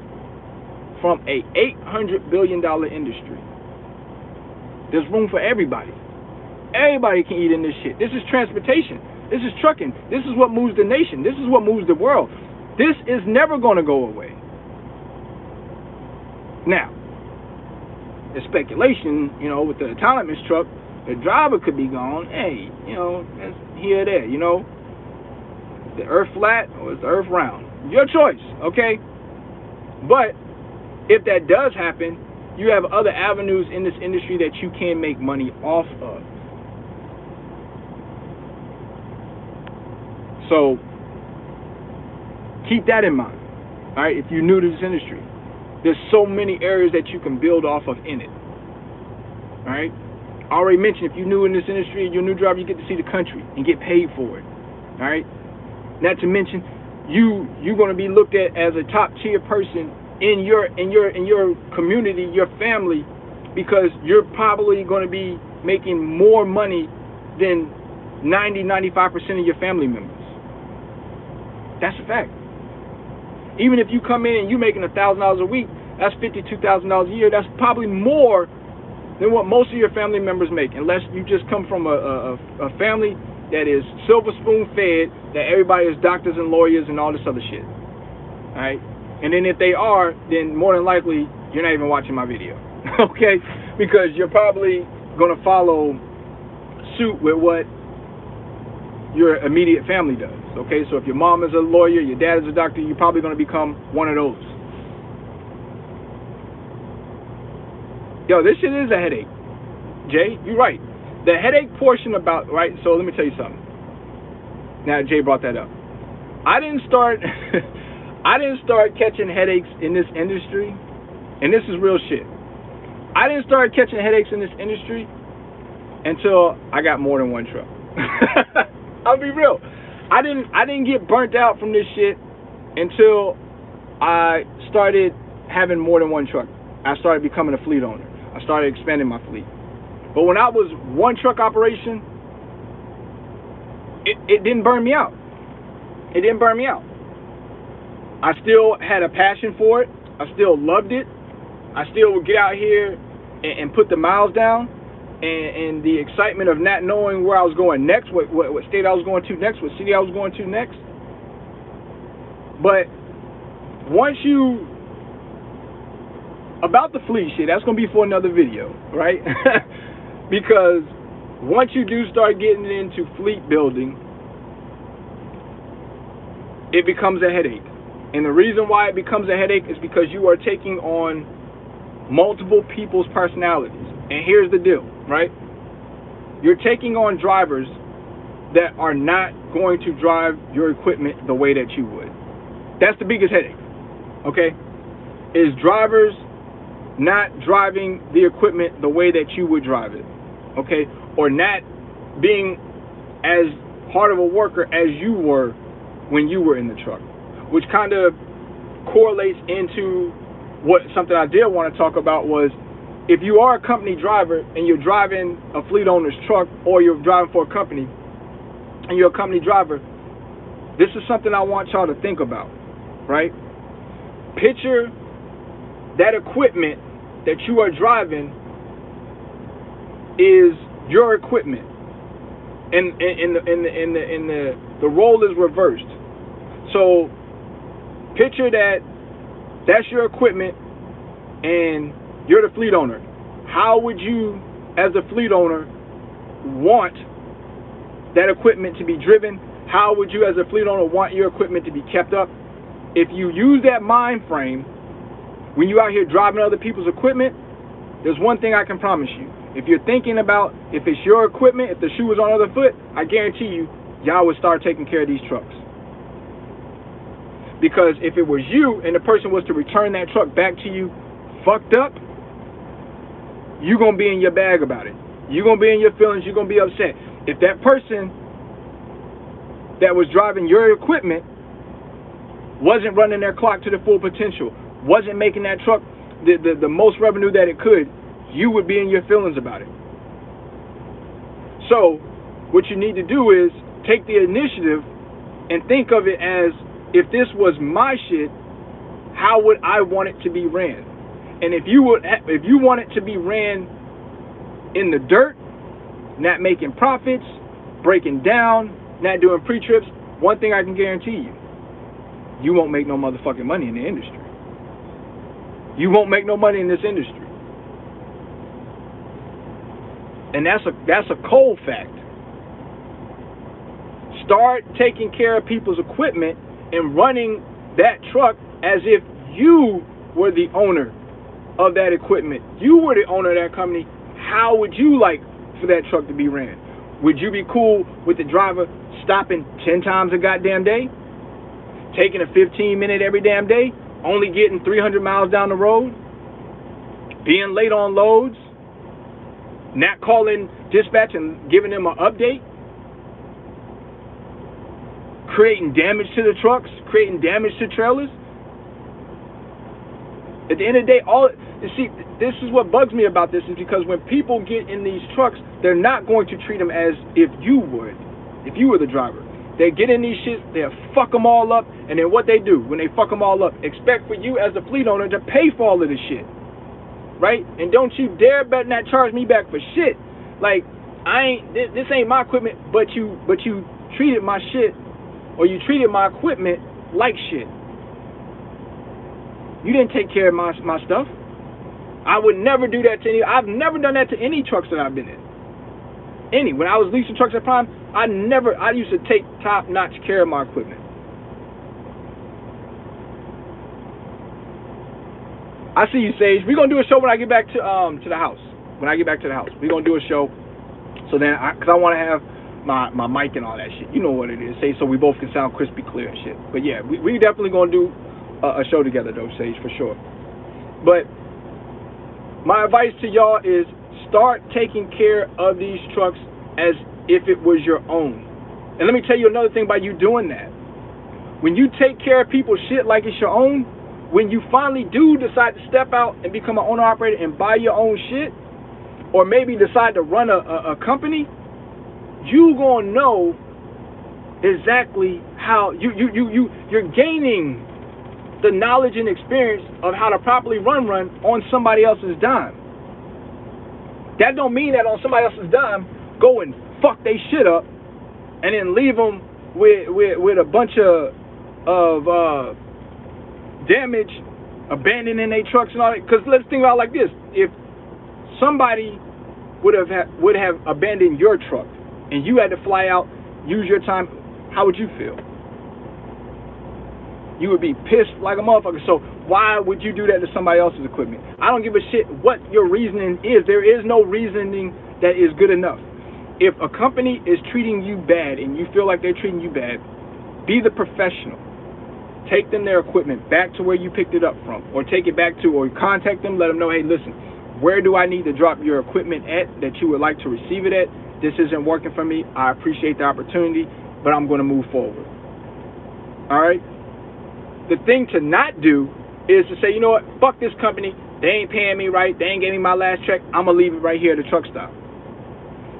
from a $800 billion industry. There's room for everybody. Everybody can eat in this shit. This is transportation. This is trucking. This is what moves the nation. This is what moves the world. This is never going to go away. Now, the speculation, you know, with the autonomous truck, the driver could be gone. Hey, you know, that's here or there, you know. Is the earth flat or is the earth round? Your choice, okay? But if that does happen, you have other avenues in this industry that you can make money off of. So keep that in mind, all right, if you're new to this industry. There's so many areas that you can build off of in it, all right? I already mentioned, if you're new in this industry and you're a new driver, you get to see the country and get paid for it, all right? Not to mention, you're going to be looked at as a top tier person in your community, your family, because you're probably going to be making more money than 95% of your family members. That's a fact. Even if you come in and you're making $1,000 a week, that's $52,000 a year. That's probably more than what most of your family members make, unless you just come from a family that is silver spoon fed, that everybody is doctors and lawyers and all this other shit. All right? And then if they are, then more than likely, you're not even watching my video. Okay? Because you're probably going to follow suit with what your immediate family does. Okay? So if your mom is a lawyer, your dad is a doctor, you're probably going to become one of those. Yo, this shit is a headache. Jay, you're right. The headache portion about, right, so let me tell you something. Now, Jay brought that up. I didn't start catching headaches in this industry, and this is real shit. I didn't start catching headaches in this industry until I got more than one truck. I'll be real. I didn't get burnt out from this shit until I started having more than one truck. I started becoming a fleet owner. I started expanding my fleet. But when I was one truck operation, it didn't burn me out. It didn't burn me out. I still had a passion for it. I still loved it. I still would get out here and put the miles down. And the excitement of not knowing where I was going next, what state I was going to next, what city I was going to next. But once you... About the fleet shit, that's going to be for another video, right? Because once you do start getting into fleet building, it becomes a headache. And the reason why it becomes a headache is because you are taking on multiple people's personalities. And here's the deal, right? You're taking on drivers that are not going to drive your equipment the way that you would. That's the biggest headache, okay? Is drivers not driving the equipment the way that you would drive it, okay? Or not being as hard of a worker as you were when you were in the truck, which kind of correlates into what something I did want to talk about was, if you are a company driver and you're driving a fleet owner's truck, or you're driving for a company and you're a company driver, this is something I want y'all to think about, right? Picture that equipment that you are driving is your equipment, and the role is reversed. So picture that that's your equipment and you're the fleet owner. How would you, as a fleet owner, want that equipment to be driven? How would you, as a fleet owner, want your equipment to be kept up? If you use that mind frame when you're out here driving other people's equipment, there's one thing I can promise you. If you're thinking about if it's your equipment, if the shoe was on the other foot, I guarantee you, y'all would start taking care of these trucks. Because if it was you and the person was to return that truck back to you fucked up, you're going to be in your bag about it. You're going to be in your feelings. You're going to be upset. If that person that was driving your equipment wasn't running their clock to the full potential, wasn't making that truck the most revenue that it could, you would be in your feelings about it. So what you need to do is take the initiative and think of it as, if this was my shit, how would I want it to be ran? And if you want it to be ran in the dirt, not making profits, breaking down, not doing pre-trips, one thing I can guarantee you, you won't make no motherfucking money in the industry. You won't make no money in this industry. And that's a cold fact. Start taking care of people's equipment and running that truck as if you were the owner of that equipment. You were the owner of that company. How would you like for that truck to be ran? Would you be cool with the driver stopping 10 times a goddamn day? Taking a 15-minute every damn day? Only getting 300 miles down the road? Being late on loads? Not calling dispatch and giving them an update? Creating damage to the trucks? Creating damage to trailers? At the end of the day, this is what bugs me about this, is because when people get in these trucks, they're not going to treat them as if you would, if you were the driver. They get in these shits, they'll fuck them all up, and then what they do when they fuck them all up, expect for you as a fleet owner to pay for all of this shit, right? And don't you dare bet not charge me back for shit. Like, this ain't my equipment, but you treated my shit, or you treated my equipment like shit. You didn't take care of my stuff. I would never do that to any. I've never done that to any trucks that I've been in. When I was leasing trucks at Prime, I used to take top-notch care of my equipment. I see you, Sage. We're gonna do a show when I get back to the house. When I get back to the house, we're gonna do a show. So then, because I want to have my mic and all that shit. You know what it is, Sage. So we both can sound crispy clear and shit. But yeah, we definitely gonna do a show together though, Sage, for sure. But my advice to y'all is, start taking care of these trucks as if it was your own. And let me tell you another thing by you doing that. When you take care of people's shit like it's your own, when you finally do decide to step out and become an owner-operator and buy your own shit, or maybe decide to run a company, you gonna know exactly how you're gaining the knowledge and experience of how to properly run on somebody else's dime. That don't mean that on somebody else's dime, go and fuck they shit up and then leave them with a bunch of damage, abandoning their trucks and all that. Because let's think about it like this: if somebody would have abandoned your truck and you had to fly out, use your time, how would you feel? You would be pissed like a motherfucker. So why would you do that to somebody else's equipment? I don't give a shit what your reasoning is. There is no reasoning that is good enough. If a company is treating you bad and you feel like they're treating you bad, be the professional. Take them their equipment back to where you picked it up from, or take it back to, or contact them, let them know, hey, listen, where do I need to drop your equipment at that you would like to receive it at? This isn't working for me. I appreciate the opportunity, but I'm going to move forward. All right? The thing to not do is to say, you know what, fuck this company. They ain't paying me right. They ain't giving me my last check. I'm going to leave it right here at the truck stop.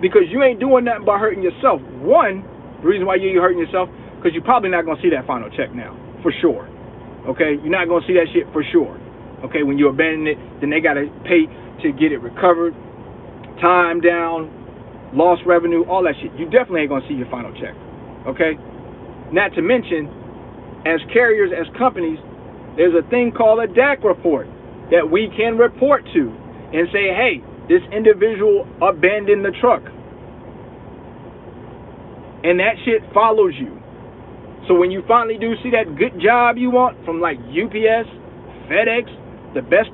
Because you ain't doing nothing but hurting yourself. One, the reason why you're hurting yourself, because you're probably not going to see that final check now, for sure. Okay? You're not going to see that shit for sure. Okay? When you abandon it, then they got to pay to get it recovered, time down, lost revenue, all that shit. You definitely ain't going to see your final check. Okay? Not to mention, as carriers, as companies, there's a thing called a DAC report that we can report to and say, hey, this individual abandoned the truck. And that shit follows you. So when you finally do see that good job you want from like UPS, FedEx, the best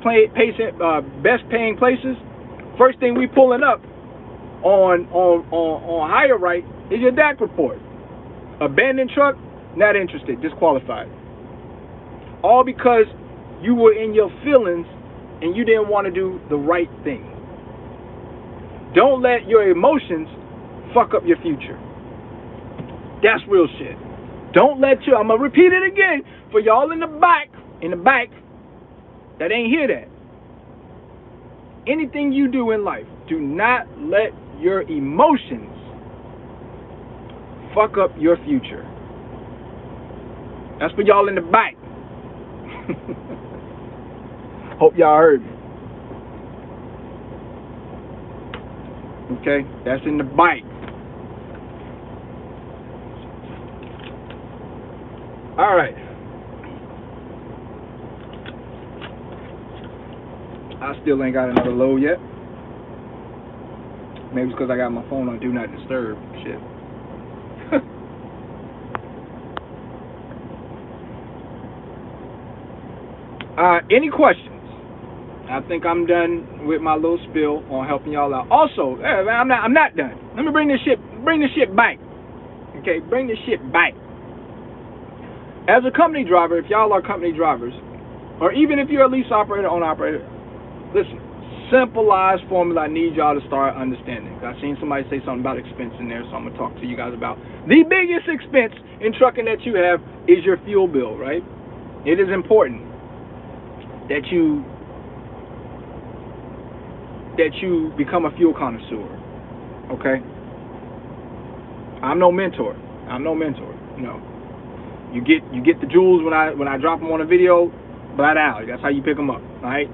paying places, first thing we pulling up on higher right is your DAC report. Abandoned truck, not interested, disqualified. All because you were in your feelings and you didn't want to do the right thing. Don't let your emotions fuck up your future. That's real shit. Don't let you, I'm going to repeat it again for y'all in the back that ain't hear that. Anything you do in life, do not let your emotions fuck up your future. That's for y'all in the back. Hope y'all heard me. Okay, that's in the bike. All right. I still ain't got another load yet. Maybe it's because I got my phone on Do Not Disturb. Shit. Any questions? I think I'm done with my little spiel on helping y'all out. Also, I'm not done. Let me bring this shit back. Okay, bring this shit back. As a company driver, if y'all are company drivers, or even if you're a lease operator, owner operator, listen, simplified formula I need y'all to start understanding. I seen somebody say something about expense in there, so I'm going to talk to you guys about the biggest expense in trucking that you have is your fuel bill, right? It is important that you become a fuel connoisseur, okay? I'm no mentor. No. You get the jewels when I drop them on a video, flat out. That's how you pick them up, right?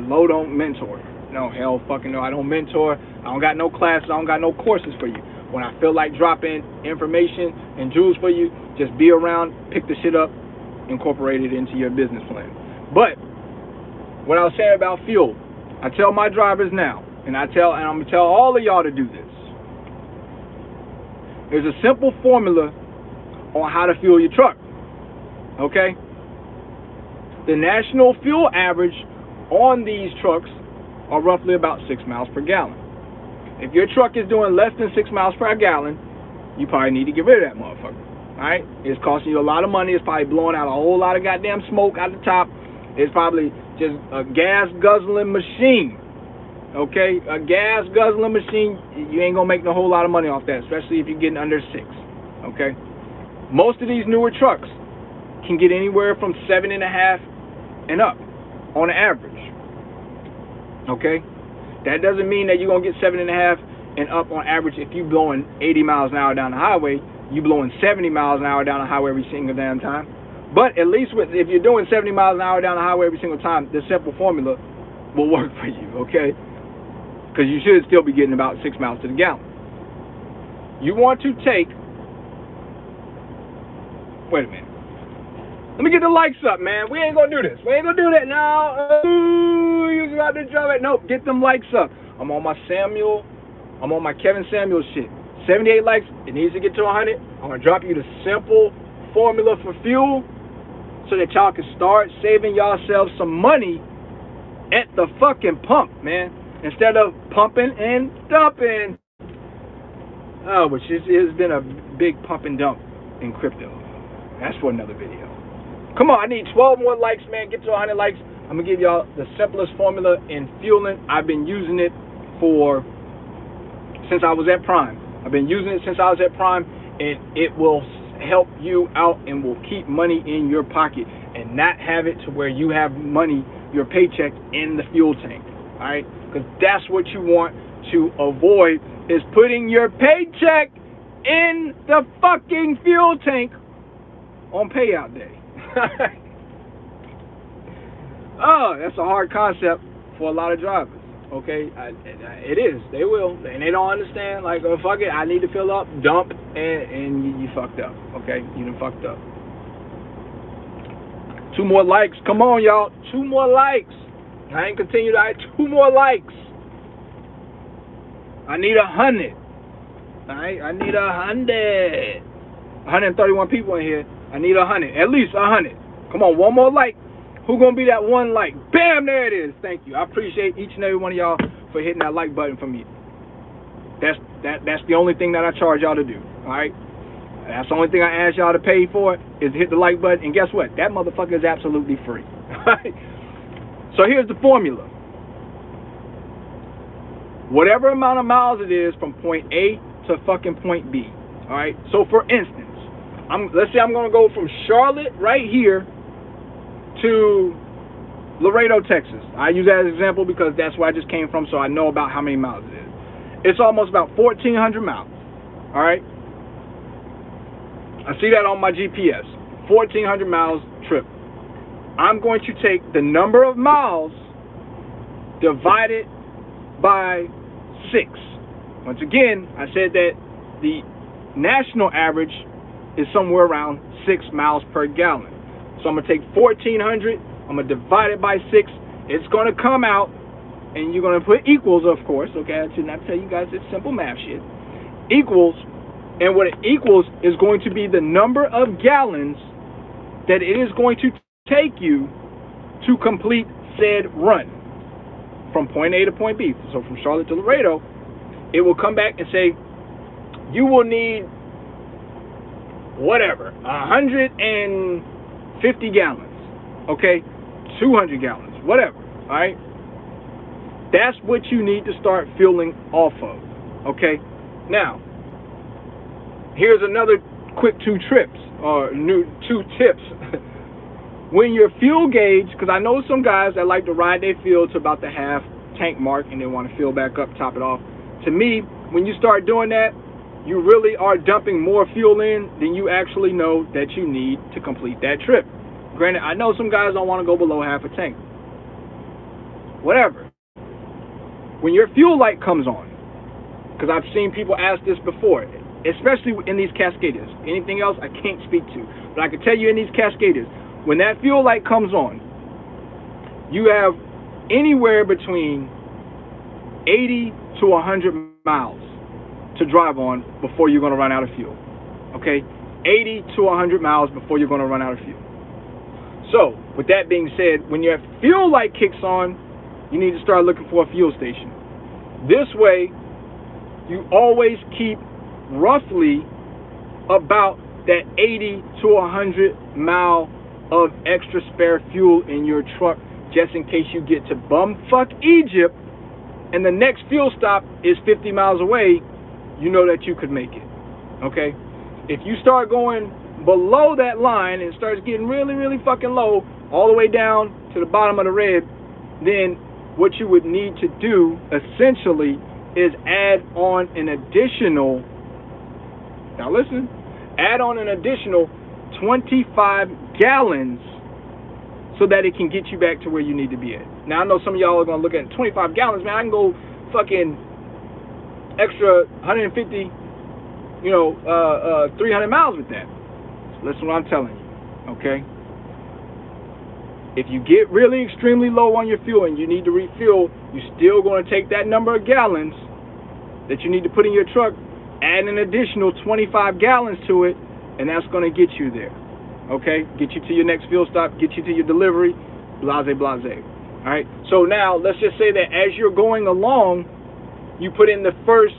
Low don't mentor. No, hell fucking no. I don't mentor. I don't got no classes. I don't got no courses for you. When I feel like dropping information and jewels for you, just be around, pick the shit up, incorporate it into your business plan. But what I was saying about fuel, I tell my drivers now, and I'm gonna tell all of y'all to do this. There's a simple formula on how to fuel your truck. Okay? The national fuel average on these trucks are roughly about 6 miles per gallon. If your truck is doing less than 6 miles per gallon, you probably need to get rid of that motherfucker. Alright? It's costing you a lot of money. It's probably blowing out a whole lot of goddamn smoke out the top. It's probably just a gas guzzling machine. Okay? A gas guzzling machine, you ain't gonna make no whole lot of money off that, especially if you're getting under 6. Okay? Most of these newer trucks can get anywhere from 7.5 and up on average. Okay? That doesn't mean that you're gonna get 7.5 and up on average if you blowing 80 miles an hour down the highway. You blowing 70 miles an hour down the highway every single damn time. But at least if you're doing 70 miles an hour down the highway every single time, this simple formula will work for you, okay? Because you should still be getting about 6 miles to the gallon. You want to take, wait a minute. Let me get the likes up, man. We ain't gonna do this. We ain't gonna do that now. You about to drop it. Nope, get them likes up. I'm on my Kevin Samuel shit. 78 likes, it needs to get to 100. I'm gonna drop you the simple formula for fuel so that y'all can start saving yourselves some money at the fucking pump, man, instead of pumping and dumping. Oh, which has been a big pump and dump in crypto. That's for another video. Come on, I need 12 more likes, man. Get to 100 likes. I'm going to give y'all the simplest formula in fueling. I've been using it since I was at Prime. I've been using it since I was at Prime, and it will help you out and will keep money in your pocket and not have it to where you have money, your paycheck, in the fuel tank. All right? Because that's what you want to avoid, is putting your paycheck in the fucking fuel tank on payout day. Oh, that's a hard concept for a lot of drivers. Okay, it is. They will, and they don't understand. Like, oh, fuck it, I need to fill up, dump, and you fucked up. Okay, you done fucked up. 2 more likes. Come on, y'all. 2 more likes. I ain't continued. 2 more likes. I need 100. All right, I need 100. 131 people in here. I need 100. At least 100. Come on, 1 more like. Who gonna be that 1 like? Bam, there it is. Thank you. I appreciate each and every one of y'all for hitting that like button for me. That's the only thing that I charge y'all to do. All right. That's the only thing I ask y'all to pay for, is to hit the like button. And guess what? That motherfucker is absolutely free. All right. So here's the formula. Whatever amount of miles it is from point A to fucking point B. All right. So for instance, let's say I'm gonna go from Charlotte right here to Laredo, Texas. I use that as an example because that's where I just came from, so I know about how many miles it is. It's almost about 1,400 miles. All right. I see that on my GPS. 1,400 miles trip. I'm going to take the number of miles divided by 6. Once again, I said that the national average is somewhere around 6 miles per gallon. So I'm going to take 1,400, I'm going to divide it by 6. It's going to come out, and you're going to put equals, of course. Okay, I should not tell you guys it's simple math shit. Equals, and what it equals is going to be the number of gallons that it is going to take you to complete said run from point A to point B. So from Charlotte to Laredo, it will come back and say, you will need whatever, 150 gallons, okay, 200 gallons, whatever, all right? That's what you need to start fueling off of, okay? Now, here's another quick 2 tips. When your fuel gauge, because I know some guys that like to ride their fuel to about the half tank mark and they want to fill back up, top it off. To me, when you start doing that, you really are dumping more fuel in than you actually know that you need to complete that trip. Granted, I know some guys don't want to go below half a tank. Whatever. When your fuel light comes on, because I've seen people ask this before, especially in these Cascaders. Anything else I can't speak to. But I can tell you in these Cascaders, when that fuel light comes on, you have anywhere between 80 to 100 miles to drive on before you're going to run out of fuel. Okay? 80 to 100 miles before you're going to run out of fuel. So, with that being said, when your fuel light kicks on, you need to start looking for a fuel station. This way, you always keep roughly about that 80 to 100 mile of extra spare fuel in your truck, just in case you get to bumfuck Egypt and the next fuel stop is 50 miles away. You know that you could make it. Okay? If you start going below that line and it starts getting really, really fucking low, all the way down to the bottom of the red, then what you would need to do essentially is add on an additional, now listen, add on an additional 25 gallons so that it can get you back to where you need to be at. Now I know some of y'all are gonna look at 25 gallons, man, I can go fucking extra 150, 300 miles with that. So listen what I'm telling you, okay? If you get really extremely low on your fuel and you need to refuel, you're still going to take that number of gallons that you need to put in your truck, add an additional 25 gallons to it, and that's going to get you there. Okay, get you to your next fuel stop, get you to your delivery, blase, blase. All right. So now let's just say that as you're going along, you put in the first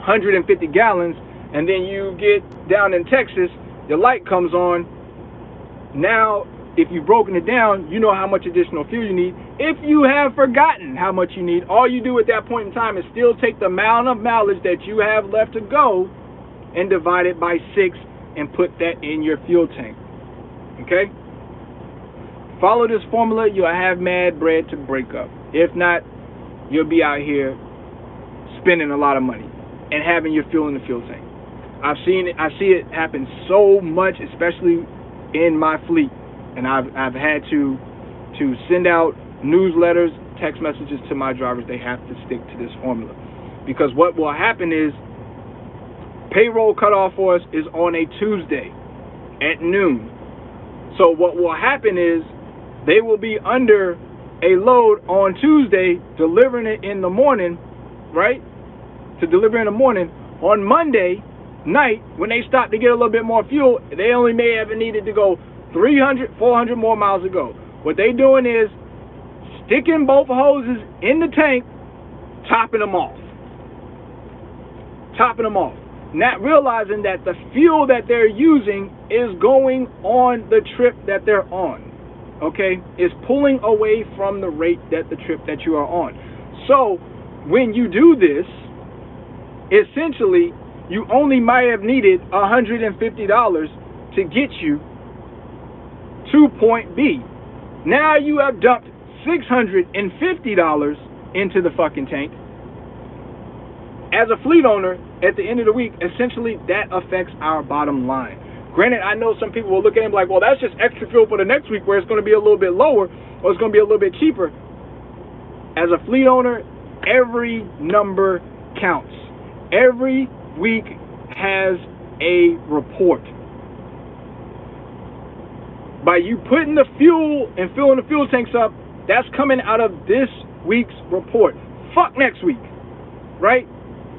150 gallons, and then you get down in Texas, your light comes on. Now, if you've broken it down, you know how much additional fuel you need. If you have forgotten how much you need, all you do at that point in time is still take the amount of mileage that you have left to go and divide it by 6 and put that in your fuel tank. Okay? Follow this formula, you'll have mad bread to break up. If not, you'll be out here spending a lot of money and having your fuel in the fuel tank. I see it happen so much, especially in my fleet. And I've had to send out newsletters, text messages to my drivers. They have to stick to this formula, because what will happen is payroll cutoff for us is on a Tuesday at noon. So what will happen is they will be under a load on Tuesday, delivering it in the morning, right? To deliver in the morning. On Monday night, when they stop to get a little bit more fuel, they only may have needed to go 300, 400 more miles to go. What they doing is sticking both hoses in the tank, topping them off. Topping them off. Not realizing that the fuel that they're using is going on the trip that they're on. Okay? It's pulling away from the rate that the trip that you are on. So, when you do this, essentially, you only might have needed $150 to get you to point B. Now you have dumped $650 into the fucking tank. As a fleet owner, at the end of the week, essentially that affects our bottom line. Granted, I know some people will look at it like, well, that's just extra fuel for the next week where it's going to be a little bit lower or it's going to be a little bit cheaper. As a fleet owner, every number counts. Every week has a report. By you putting the fuel and filling the fuel tanks up, that's coming out of this week's report. Fuck next week, right?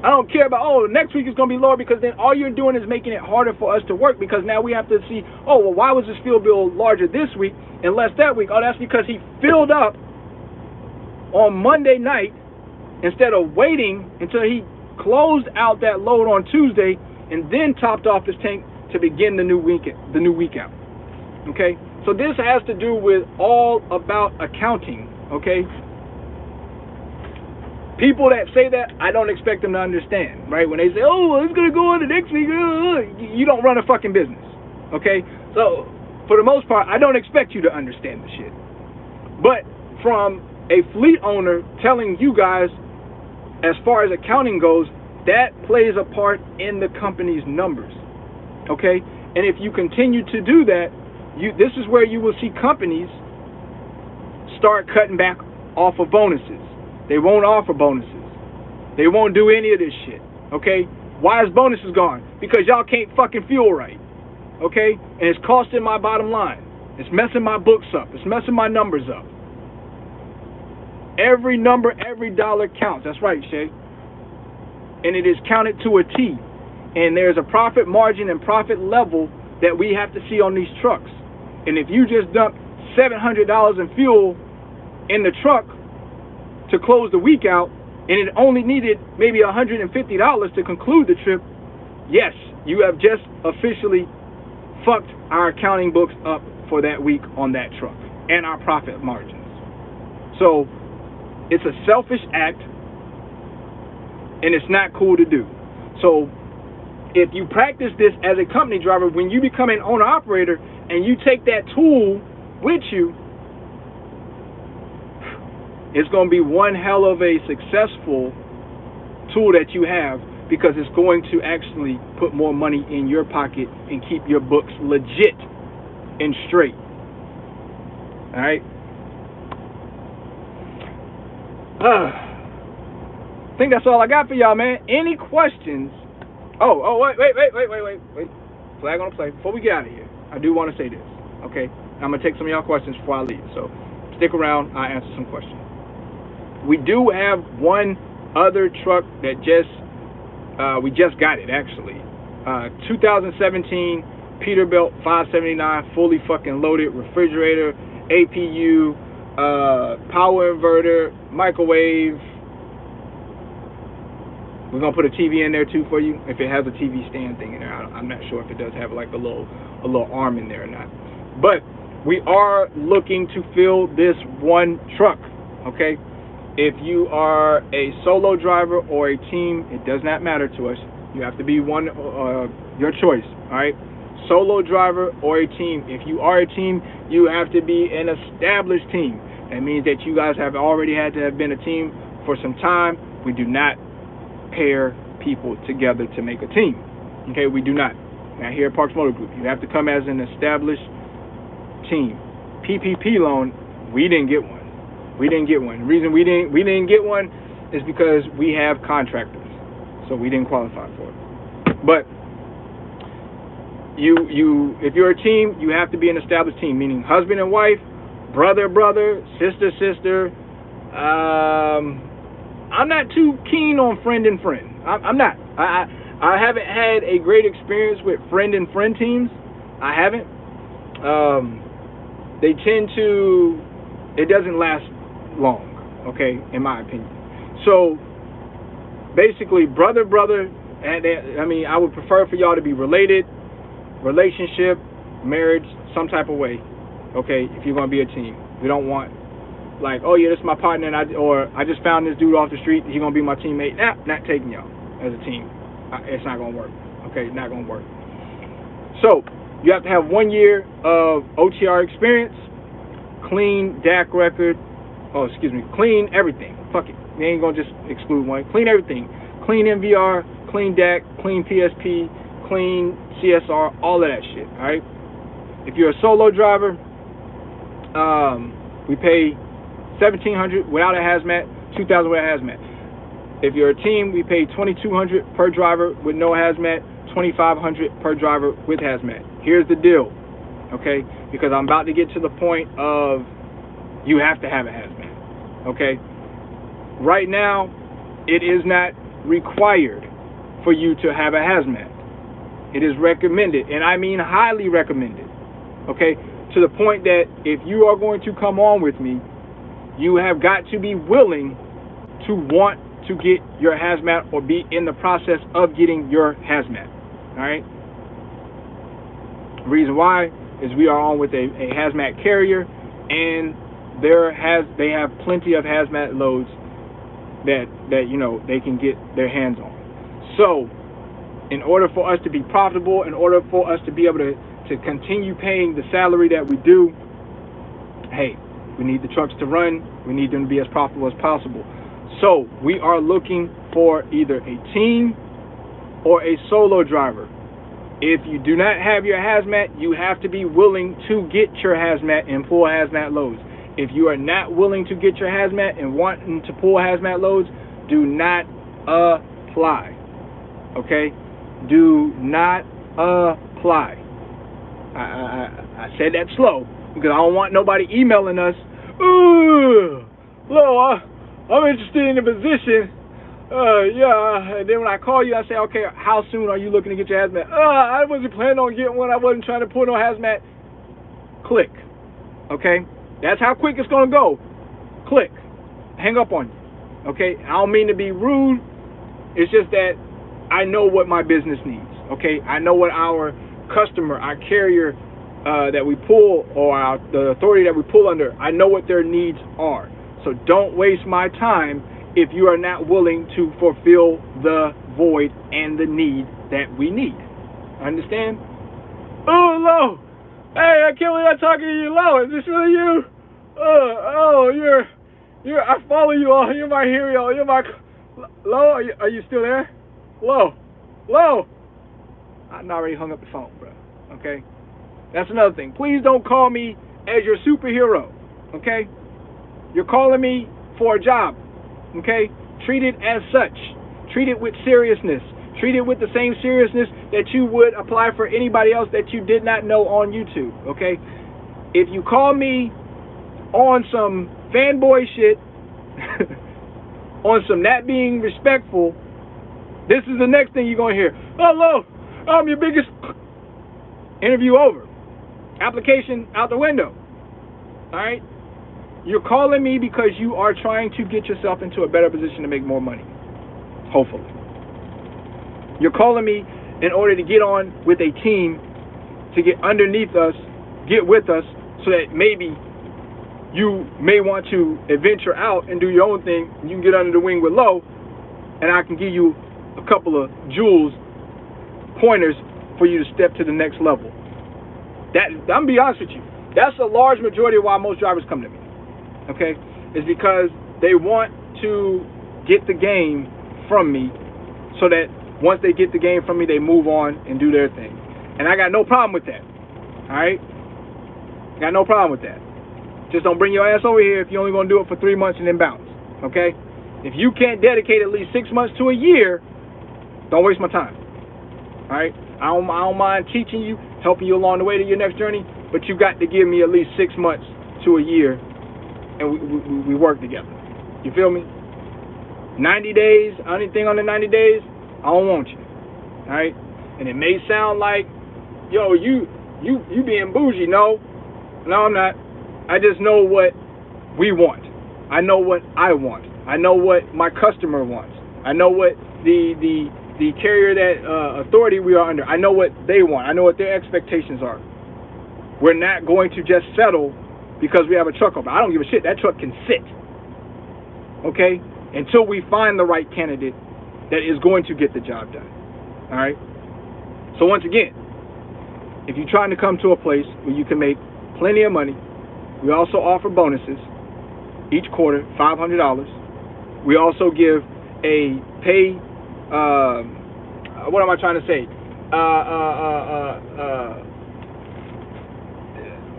I don't care about, oh, next week is going to be lower, because then all you're doing is making it harder for us to work, because now we have to see, oh, well, why was this fuel bill larger this week and less that week? Oh, that's because he filled up on Monday night instead of waiting until he closed out that load on Tuesday and then topped off his tank to begin the new week out. Okay? So this has to do with all about accounting, okay? People that say that, I don't expect them to understand, right? When they say, oh, it's going to go on the next week, you don't run a fucking business, okay? So, for the most part, I don't expect you to understand the shit. But from a fleet owner telling you guys, as far as accounting goes, that plays a part in the company's numbers, okay? And if you continue to do that, this is where you will see companies start cutting back off of bonuses. They won't offer bonuses. They won't do any of this shit, okay? Why is bonuses gone? Because y'all can't fucking fuel right, okay? And it's costing my bottom line. It's messing my books up. It's messing my numbers up. Every number, every dollar counts. That's right, Shay. And it is counted to a T. And there's a profit margin and profit level that we have to see on these trucks. And if you just dump $700 in fuel in the truck to close the week out, and it only needed maybe $150 to conclude the trip, yes, you have just officially fucked our accounting books up for that week on that truck and our profit margins. So it's a selfish act, and it's not cool to do. So if you practice this as a company driver, when you become an owner-operator and you take that tool with you, it's going to be one hell of a successful tool that you have, because it's going to actually put more money in your pocket and keep your books legit and straight. All right? I think that's all I got for y'all, man. Any questions? Oh, wait. Flag on the play. Before we get out of here, I do want to say this, okay? I'm going to take some of y'all questions before I leave, so stick around. I'll answer some questions. We do have one other truck that we just got it, actually. 2017 Peterbilt 579, fully fucking loaded, refrigerator, APU, power inverter, microwave. We're gonna put a TV in there too for you if it has a TV stand thing in there. I'm not sure if it does have like a little arm in there or not. But we are looking to fill this one truck. Okay, if you are a solo driver or a team, it does not matter to us. You have to be one, your choice. All right, solo driver or a team. If you are a team, you have to be an established team. That means that you guys have already had to have been a team for some time. We do not pair people together to make a team. Okay, we do not. Now here at Parks Motor Group, you have to come as an established team. PPP loan, we didn't get one. We didn't get one. The reason we didn't get one is because we have contractors, so we didn't qualify for it. But if you're a team, you have to be an established team, meaning husband and wife, brother, sister. I'm not too keen on friend and friend. I'm not. I haven't had a great experience with friend and friend teams. I haven't. They tend to, it doesn't last long, okay, in my opinion. So basically, brother, and I mean, I would prefer for y'all to be related, relationship, marriage, some type of way, okay, if you're going to be a team. We don't want, like, oh yeah, this is my partner, and I just found this dude off the street, he's going to be my teammate. Nah, not taking y'all as a team. It's not going to work, okay, not going to work. So, you have to have 1 year of OTR experience, clean DAC record, clean everything. Fuck it, we ain't going to just exclude one. Clean everything. Clean MVR, clean DAC, clean PSP, clean CSR, all of that shit, all right? If you're a solo driver, we pay $1,700 without a hazmat, $2,000 with a hazmat. If you're a team, we pay $2,200 per driver with no hazmat, $2,500 per driver with hazmat. Here's the deal, okay? Because I'm about to get to the point of you have to have a hazmat, okay? Right now, it is not required for you to have a hazmat. It is recommended, and I mean highly recommended, okay? To the point that if you are going to come on with me, you have got to be willing to want to get your hazmat or be in the process of getting your hazmat, all right? The reason why is we are on with a hazmat carrier, and they have plenty of hazmat loads that you know they can get their hands on. So in order for us to be profitable, in order for us to be able to continue paying the salary that we do, hey, we need the trucks to run, we need them to be as profitable as possible. So we are looking for either a team or a solo driver. If you do not have your hazmat, you have to be willing to get your hazmat and pull hazmat loads. If you are not willing to get your hazmat and wanting to pull hazmat loads, do not apply. Okay? Do not apply. I said that slow because I don't want nobody emailing us. Ooh, Lo, I'm interested in the position. Yeah. And then when I call you, I say, okay, how soon are you looking to get your hazmat? I wasn't planning on getting one. I wasn't trying to pull no hazmat. Click. Okay? That's how quick it's going to go. Click. Hang up on you. Okay? I don't mean to be rude. It's just that I know what my business needs. Okay? I know what our customer, our carrier that we pull, or the authority that we pull under, I know what their needs are. So don't waste my time if you are not willing to fulfill the void and the need that we need. Understand? Oh, Lo! Hey, I can't believe I'm talking to you, Lo. Is this really you? I follow you all. You're my hero. You're my... Lo, are you still there? Lo! I already hung up the phone, bro. Okay? That's another thing. Please don't call me as your superhero. Okay? You're calling me for a job. Okay? Treat it as such. Treat it with seriousness. Treat it with the same seriousness that you would apply for anybody else that you did not know on YouTube. Okay? If you call me on some fanboy shit, on some not being respectful, this is the next thing you're going to hear. Oh, Lo, I'm your biggest... Interview over. Application out the window. All right? You're calling me because you are trying to get yourself into a better position to make more money. Hopefully. You're calling me in order to get on with a team, to get underneath us, get with us, so that maybe you may want to adventure out and do your own thing. You can get under the wing with Lo, and I can give you a couple of jewels, pointers for you to step to the next level. I'm gonna be honest with you. That's a large majority of why most drivers come to me. Okay, is because they want to get the game from me, so that once they get the game from me, they move on and do their thing. And I got no problem with that. All right, got no problem with that. Just don't bring your ass over here if you're only gonna do it for 3 months and then bounce. Okay, if you can't dedicate at least 6 months to a year, don't waste my time. All right, I don't mind teaching you, helping you along the way to your next journey, but you got to give me at least 6 months to a year, and we work together. You feel me? 90 days, anything under 90 days, I don't want you. All right? And it may sound like, yo, you being bougie. No, I'm not. I just know what we want. I know what I want. I know what my customer wants. I know what the carrier that authority we are under, I know what they want. I know what their expectations are. We're not going to just settle because we have a truck open. I don't give a shit. That truck can sit. Okay? Until we find the right candidate that is going to get the job done. All right? So once again, if you're trying to come to a place where you can make plenty of money, we also offer bonuses each quarter, $500. We also give a pay, what am I trying to say?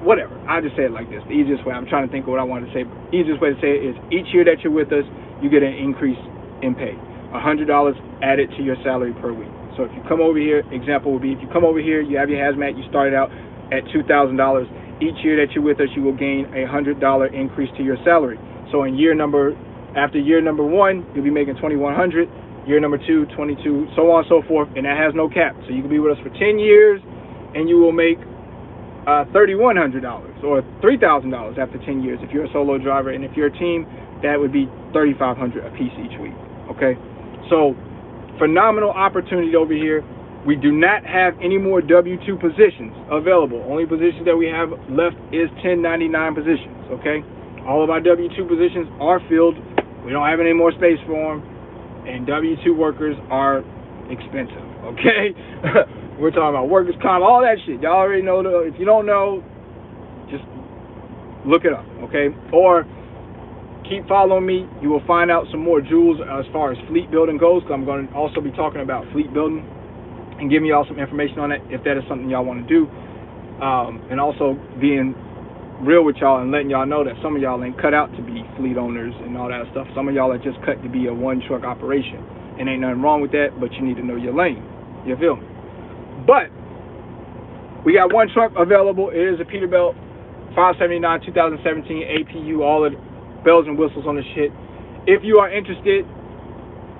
Whatever. I'll just say it like this. The easiest way. I'm trying to think of what I want to say. The easiest way to say it is each year that you're with us, you get an increase in pay. $100 added to your salary per week. So if you come over here, example would be if you come over here, you have your hazmat, you started out at $2,000. Each year that you're with us, you will gain a $100 increase to your salary. So in after year number 1, you'll be making $2,100. Year number 2, 22, so on and so forth, and that has no cap. So you can be with us for 10 years, and you will make $3,100 or $3,000 after 10 years if you're a solo driver, and if you're a team, that would be $3,500 a piece each week. Okay, so phenomenal opportunity over here. We do not have any more W-2 positions available. Only positions that we have left is 1099 positions. Okay, all of our W-2 positions are filled. We don't have any more space for them, and W-2 workers are expensive. Okay. We're talking about workers' comp, all that shit. Y'all already know. If you don't know, just look it up, okay? Or keep following me. You will find out some more jewels as far as fleet building goes, because I'm going to also be talking about fleet building and giving y'all some information on it if that is something y'all want to do. And also being real with y'all and letting y'all know that some of y'all ain't cut out to be fleet owners and all that stuff. Some of y'all are just cut to be a one-truck operation. And ain't nothing wrong with that, but you need to know your lane. You feel me? But we got one truck available. It is a Peterbilt 579 2017 APU, all the bells and whistles on the shit. If you are interested,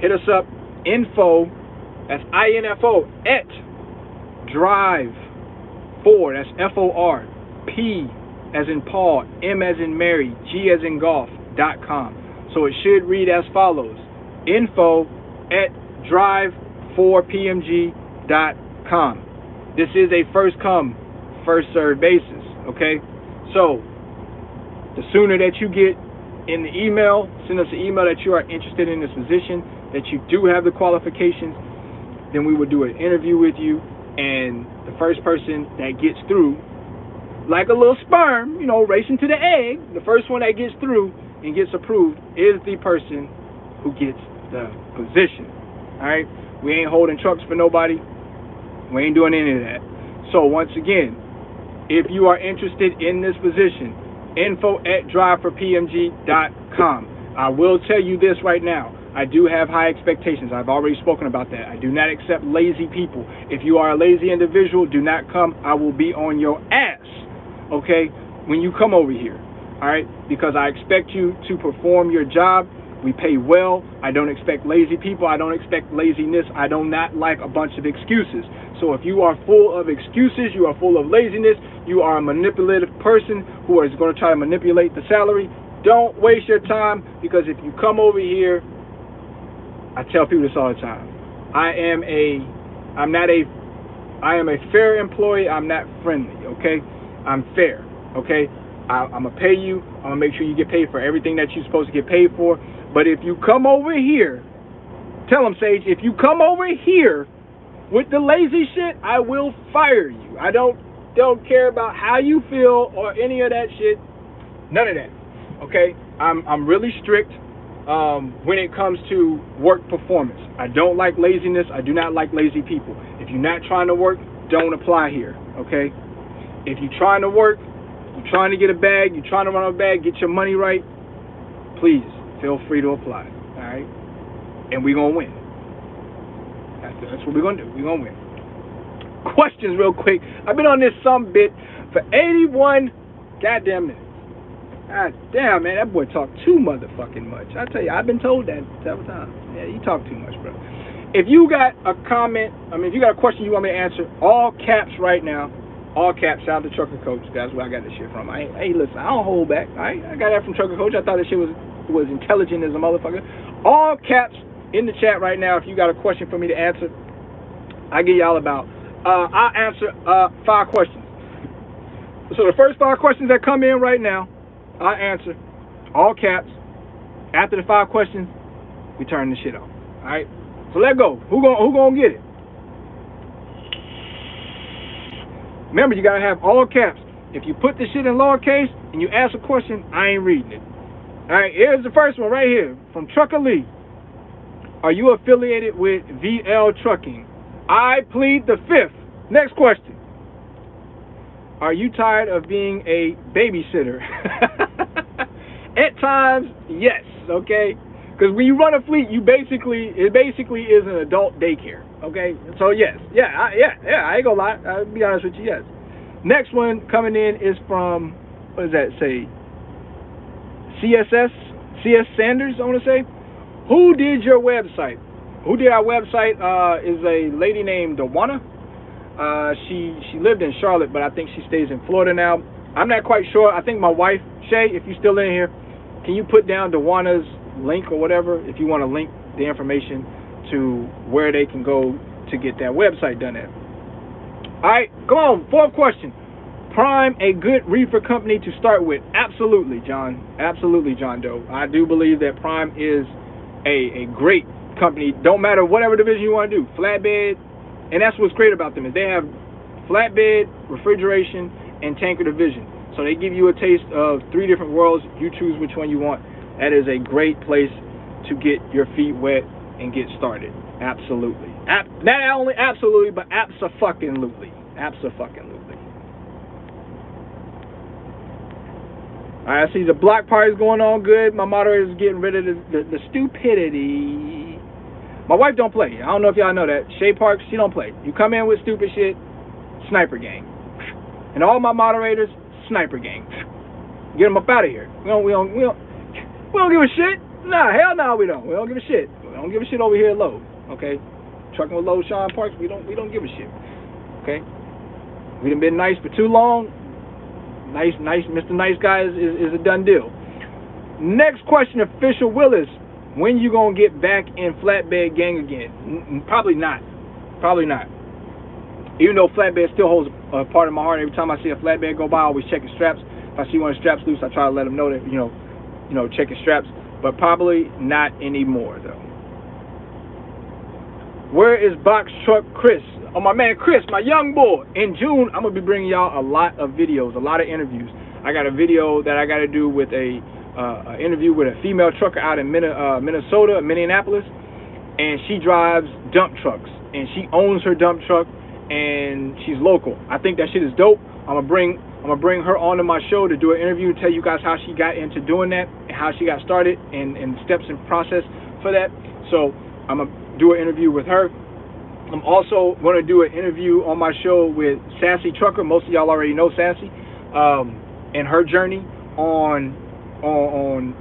hit us up. Info, that's INFO, at drive4, that's FOR, P as in Paul, M as in Mary, G as in golf.com. So it should read as follows: info at drive4pmg.com. This is a first come, first served basis, okay? So the sooner that you get in the email, send us an email that you are interested in this position, that you do have the qualifications, then we will do an interview with you, and the first person that gets through, like a little sperm, you know, racing to the egg, the first one that gets through and gets approved is the person who gets the position. All right? We ain't holding trucks for nobody. We ain't doing any of that. So once again, if you are interested in this position, info at drive4pmg.com. I will tell you this right now. I do have high expectations. I've already spoken about that. I do not accept lazy people. If you are a lazy individual, do not come. I will be on your ass, okay, when you come over here, all right? Because I expect you to perform your job. We pay well. I don't expect lazy people. I don't expect laziness. I do not like a bunch of excuses. So if you are full of excuses, you are full of laziness, you are a manipulative person who is going to try to manipulate the salary, don't waste your time, because if you come over here, I tell people this all the time. I am a fair employee. I'm not friendly, okay? I'm fair, okay? I'm going to pay you. I'm going to make sure you get paid for everything that you're supposed to get paid for. But if you come over here, tell them, Sage, if you come over here with the lazy shit, I will fire you. I don't care about how you feel or any of that shit. None of that, okay? I'm really strict when it comes to work performance. I don't like laziness. I do not like lazy people. If you're not trying to work, don't apply here, okay? If you're trying to work, you're trying to get a bag, you're trying to run a bag, get your money right, please feel free to apply, all right? And we're going to win. That's what we're going to do. We're going to win. Questions real quick. I've been on this some bit for 81 goddamn minutes. God damn, man, that boy talked too motherfucking much. I tell you, I've been told that several times. Yeah, you talk too much, bro. If you got a comment, if you got a question you want me to answer, all caps right now. All caps. Shout out to Trucker Coach. That's where I got this shit from. Hey, listen, I don't hold back. I got that from Trucker Coach. I thought this shit was intelligent as a motherfucker. All caps in the chat right now. If you got a question for me to answer, I give y'all about. I'll answer 5 questions. So the first 5 questions that come in right now, I answer, all caps. After the 5 questions, we turn the shit off. All right. So let's go. Who gonna get it? Remember, you gotta have all caps. If you put the shit in lowercase and you ask a question, I ain't reading it. All right. Here's the first one right here from Trucker Lee. Are you affiliated with VL Trucking? I plead the 5th. Next question. Are you tired of being a babysitter? At times, yes, okay? Because when you run a fleet, it basically is an adult daycare, okay? So yes, I ain't gonna lie. I'll be honest with you, yes. Next one coming in is from, what does that say? CS Sanders, I want to say. Who did your website? Who did our website is a lady named Dawana. She lived in Charlotte, but I think she stays in Florida now. I'm not quite sure. I think my wife, Shay, if you're still in here, can you put down Dawana's link or whatever if you want to link the information to where they can go to get that website done at. All right, go on. 4th question. Prime a good reefer company to start with? Absolutely, John. Absolutely, John Doe. I do believe that Prime is a great company. Don't matter whatever division you want to do. Flatbed, and that's what's great about them is they have flatbed, refrigeration, and tanker division. So they give you a taste of 3 different worlds. You choose which one you want. That is a great place to get your feet wet and get started. Absolutely. Not only absolutely, but abso-fucking-lutely. Abso-fucking-lutely. All right, I see the block party's going on good. My moderator is getting rid of the stupidity. My wife don't play. I don't know if y'all know that. Shay Parks, she don't play. You come in with stupid shit, sniper gang. And all my moderators, sniper gang. Get them up out of here. We don't give a shit. Nah, hell no, we don't. We don't give a shit. We don't give a shit over here at Low. Okay, trucking with Loshawn Parks, we don't give a shit. Okay, we done been nice for too long. Nice, Mr. Nice Guy is a done deal. Next question, Official Willis. When you gonna get back in flatbed gang again? Probably not. Probably not. Even though flatbed still holds a part of my heart. Every time I see a flatbed go by, I always check his straps. If I see one of the straps loose, I try to let him know that check his straps. But probably not anymore though. Where is Box Truck Chris? Oh, my man Chris, my young boy. In June, I'm gonna be bringing y'all a lot of videos, a lot of interviews. I got a video that I got to do with an interview with a female trucker out in Minnesota, Minneapolis, and she drives dump trucks, and she owns her dump truck, and she's local. I think that shit is dope. I'm gonna bring her onto my show to do an interview and tell you guys how she got into doing that and how she got started and the steps and process for that. So I'm gonna do an interview with her. I'm also going to do an interview on my show with Sassy Trucker. Most of y'all already know Sassy, and her journey on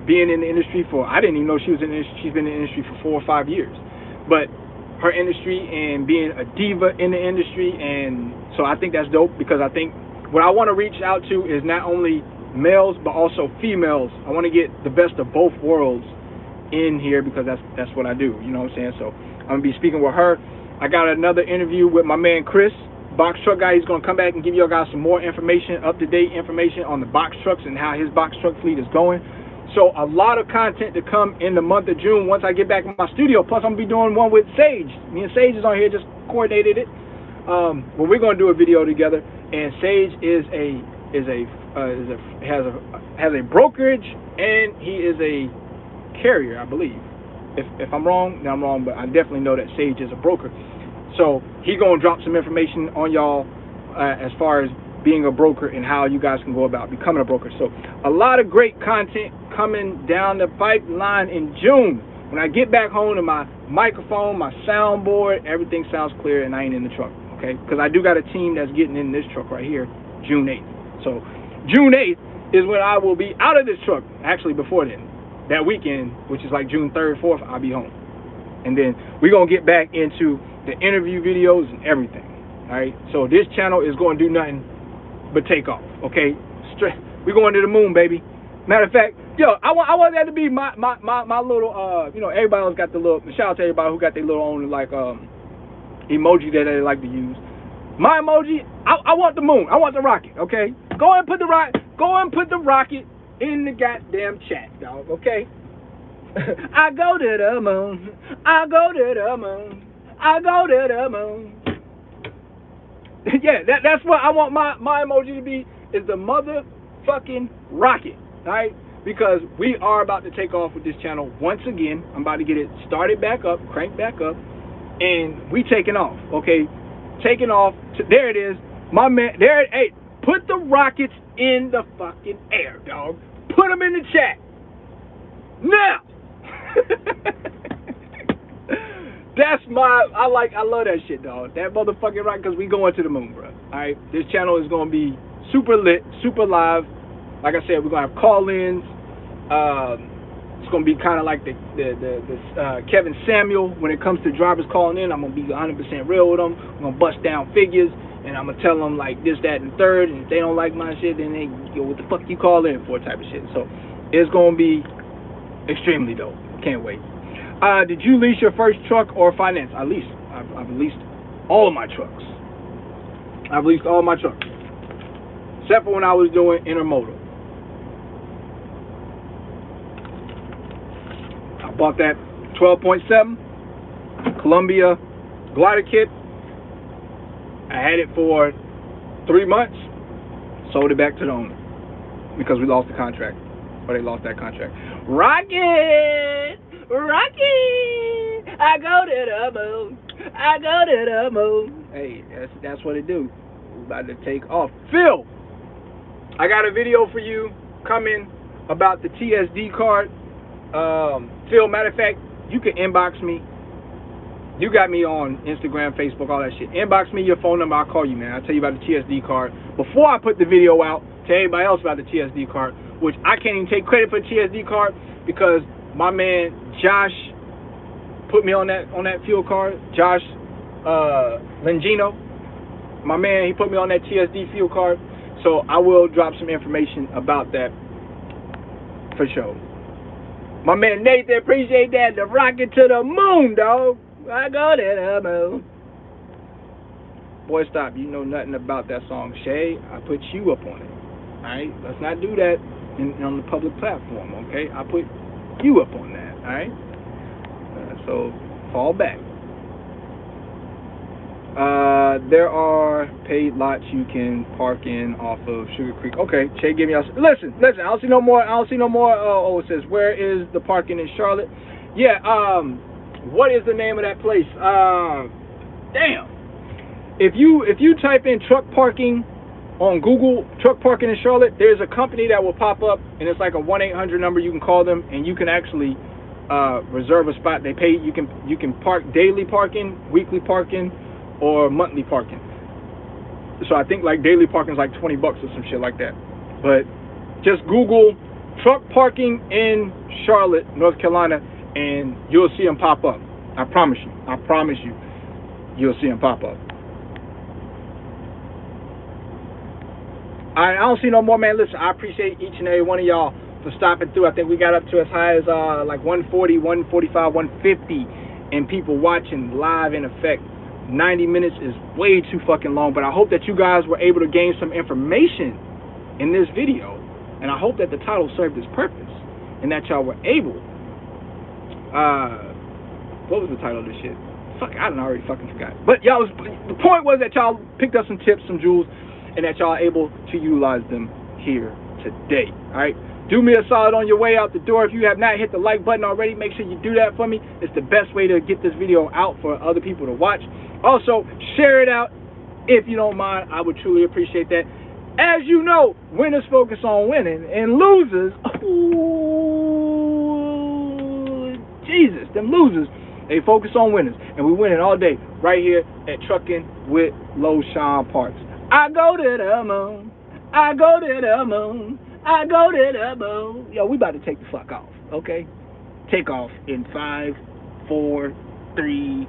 being in the industry for, I didn't even know she was in the industry. She's been in the industry for 4 or 5 years. But her industry and being a diva in the industry. And so I think that's dope, because I think what I want to reach out to is not only males but also females. I want to get the best of both worlds in here, because that's what I do. You know what I'm saying? So I'm gonna be speaking with her. I got another interview with my man Chris, box truck guy. He's gonna come back and give you guys some more information, up-to-date information on the box trucks and how his box truck fleet is going. So a lot of content to come in the month of June once I get back in my studio. Plus I'm gonna be doing one with Sage. Me and Sage is on here, just coordinated it. Well, we're gonna do a video together. And Sage has a brokerage, and he is a carrier, I believe. If I'm wrong, then I'm wrong, but I definitely know that Sage is a broker. So he's gonna drop some information on y'all as far as being a broker and how you guys can go about becoming a broker. So a lot of great content coming down the pipeline in June. When I get back home to my microphone, my soundboard, everything sounds clear, and I ain't in the truck, okay? Because I do got a team that's getting in this truck right here, June 8th. So June 8th is when I will be out of this truck. Actually, before then, that weekend, which is like June 3rd, 4th, I'll be home. And then we're going to get back into the interview videos and everything, all right? So this channel is going to do nothing but take off, okay? We're going to the moon, baby. Matter of fact, yo, I want that to be my little, you know, everybody else got the little, shout out to everybody who got their little own, like, emoji that they like to use. My emoji, I want the moon. I want the rocket, okay? Go and put the rocket in the goddamn chat, dog, okay? I go to the moon. I go to the moon. I go to the moon. Yeah, that's what I want my emoji to be, is the motherfucking rocket, right? Because we are about to take off with this channel once again. I'm about to get it started back up, cranked back up, and we taking off, okay? Taking off. There it is. My man, there. Hey, put the rockets in the fucking air, dog. Put them in the chat. Now. That's I love that shit, dog. That motherfucking rocket, because we going to the moon, bro. Alright? This channel is going to be super lit, super live. Like I said, we're going to have call-ins. It's going to be kind of like the Kevin Samuel when it comes to drivers calling in. I'm going to be 100% real with them. I'm going to bust down figures, and I'm going to tell them like this, that, and the third. And if they don't like my shit, then they go, what the fuck you call in for, type of shit. So it's going to be extremely dope. Can't wait. Did you lease your first truck or finance? I've leased all of my trucks. I've leased all my trucks, except for when I was doing intermodal. I bought that 12.7 Columbia glider kit. I had it for 3 months, sold it back to the owner because we lost the contract, or they lost that contract. Rocket! Rocket! I go to the moon. I go to the moon. Hey, that's what it do. We're about to take off. Phil, I got a video for you coming about the TSD card. Phil, matter of fact, you can inbox me. You got me on Instagram, Facebook, all that shit. Inbox me your phone number. I'll call you, man. I'll tell you about the TSD card before I put the video out to everybody else about the TSD card, which I can't even take credit for the TSD card because my man Josh put me on that fuel card. Josh Lingino, my man, he put me on that TSD fuel card. So I will drop some information about that for sure. My man Nathan, appreciate that. The rocket to the moon, dog. I go to the moon. Boy, stop. You know nothing about that song, Shay. I put you up on it. Alright? Let's not do that on the public platform, okay? I put you up on that, alright? So, fall back. There are paid lots you can park in off of Sugar Creek. Okay, Shay, give me a... Listen, I don't see no more, oh, it says, where is the parking in Charlotte? Yeah, what is the name of that place? Damn. If you type in truck parking on Google, truck parking in Charlotte, there's a company that will pop up, and it's like a 1-800 number. You can call them, and you can actually reserve a spot. They pay. You can park daily parking, weekly parking, or monthly parking. So I think like daily parking is like $20 or some shit like that. But just Google truck parking in Charlotte, North Carolina, and you'll see them pop up. I promise you. I promise you. You'll see them pop up. I don't see no more, man. Listen, I appreciate each and every one of y'all for stopping through. I think we got up to as high as like 140, 145, 150 and people watching live in effect. 90 minutes is way too fucking long, but I hope that you guys were able to gain some information in this video, and I hope that the title served its purpose and that y'all were able. What was the title of this shit? Fuck, I already fucking forgot. But y'all, the point was that y'all picked up some tips, some jewels, and that y'all are able to utilize them here today. All right, do me a solid on your way out the door. If you have not hit the like button already, make sure you do that for me. It's the best way to get this video out for other people to watch. Also, share it out if you don't mind. I would truly appreciate that. As you know, winners focus on winning, and losers, ooh, Jesus, them losers, they focus on winners. And we winning all day right here at Trucking with Loshawn Parks. I go to the moon. I go to the moon. I go to the moon. Yo, we about to take the fuck off, okay? Take off in 5, 4, 3,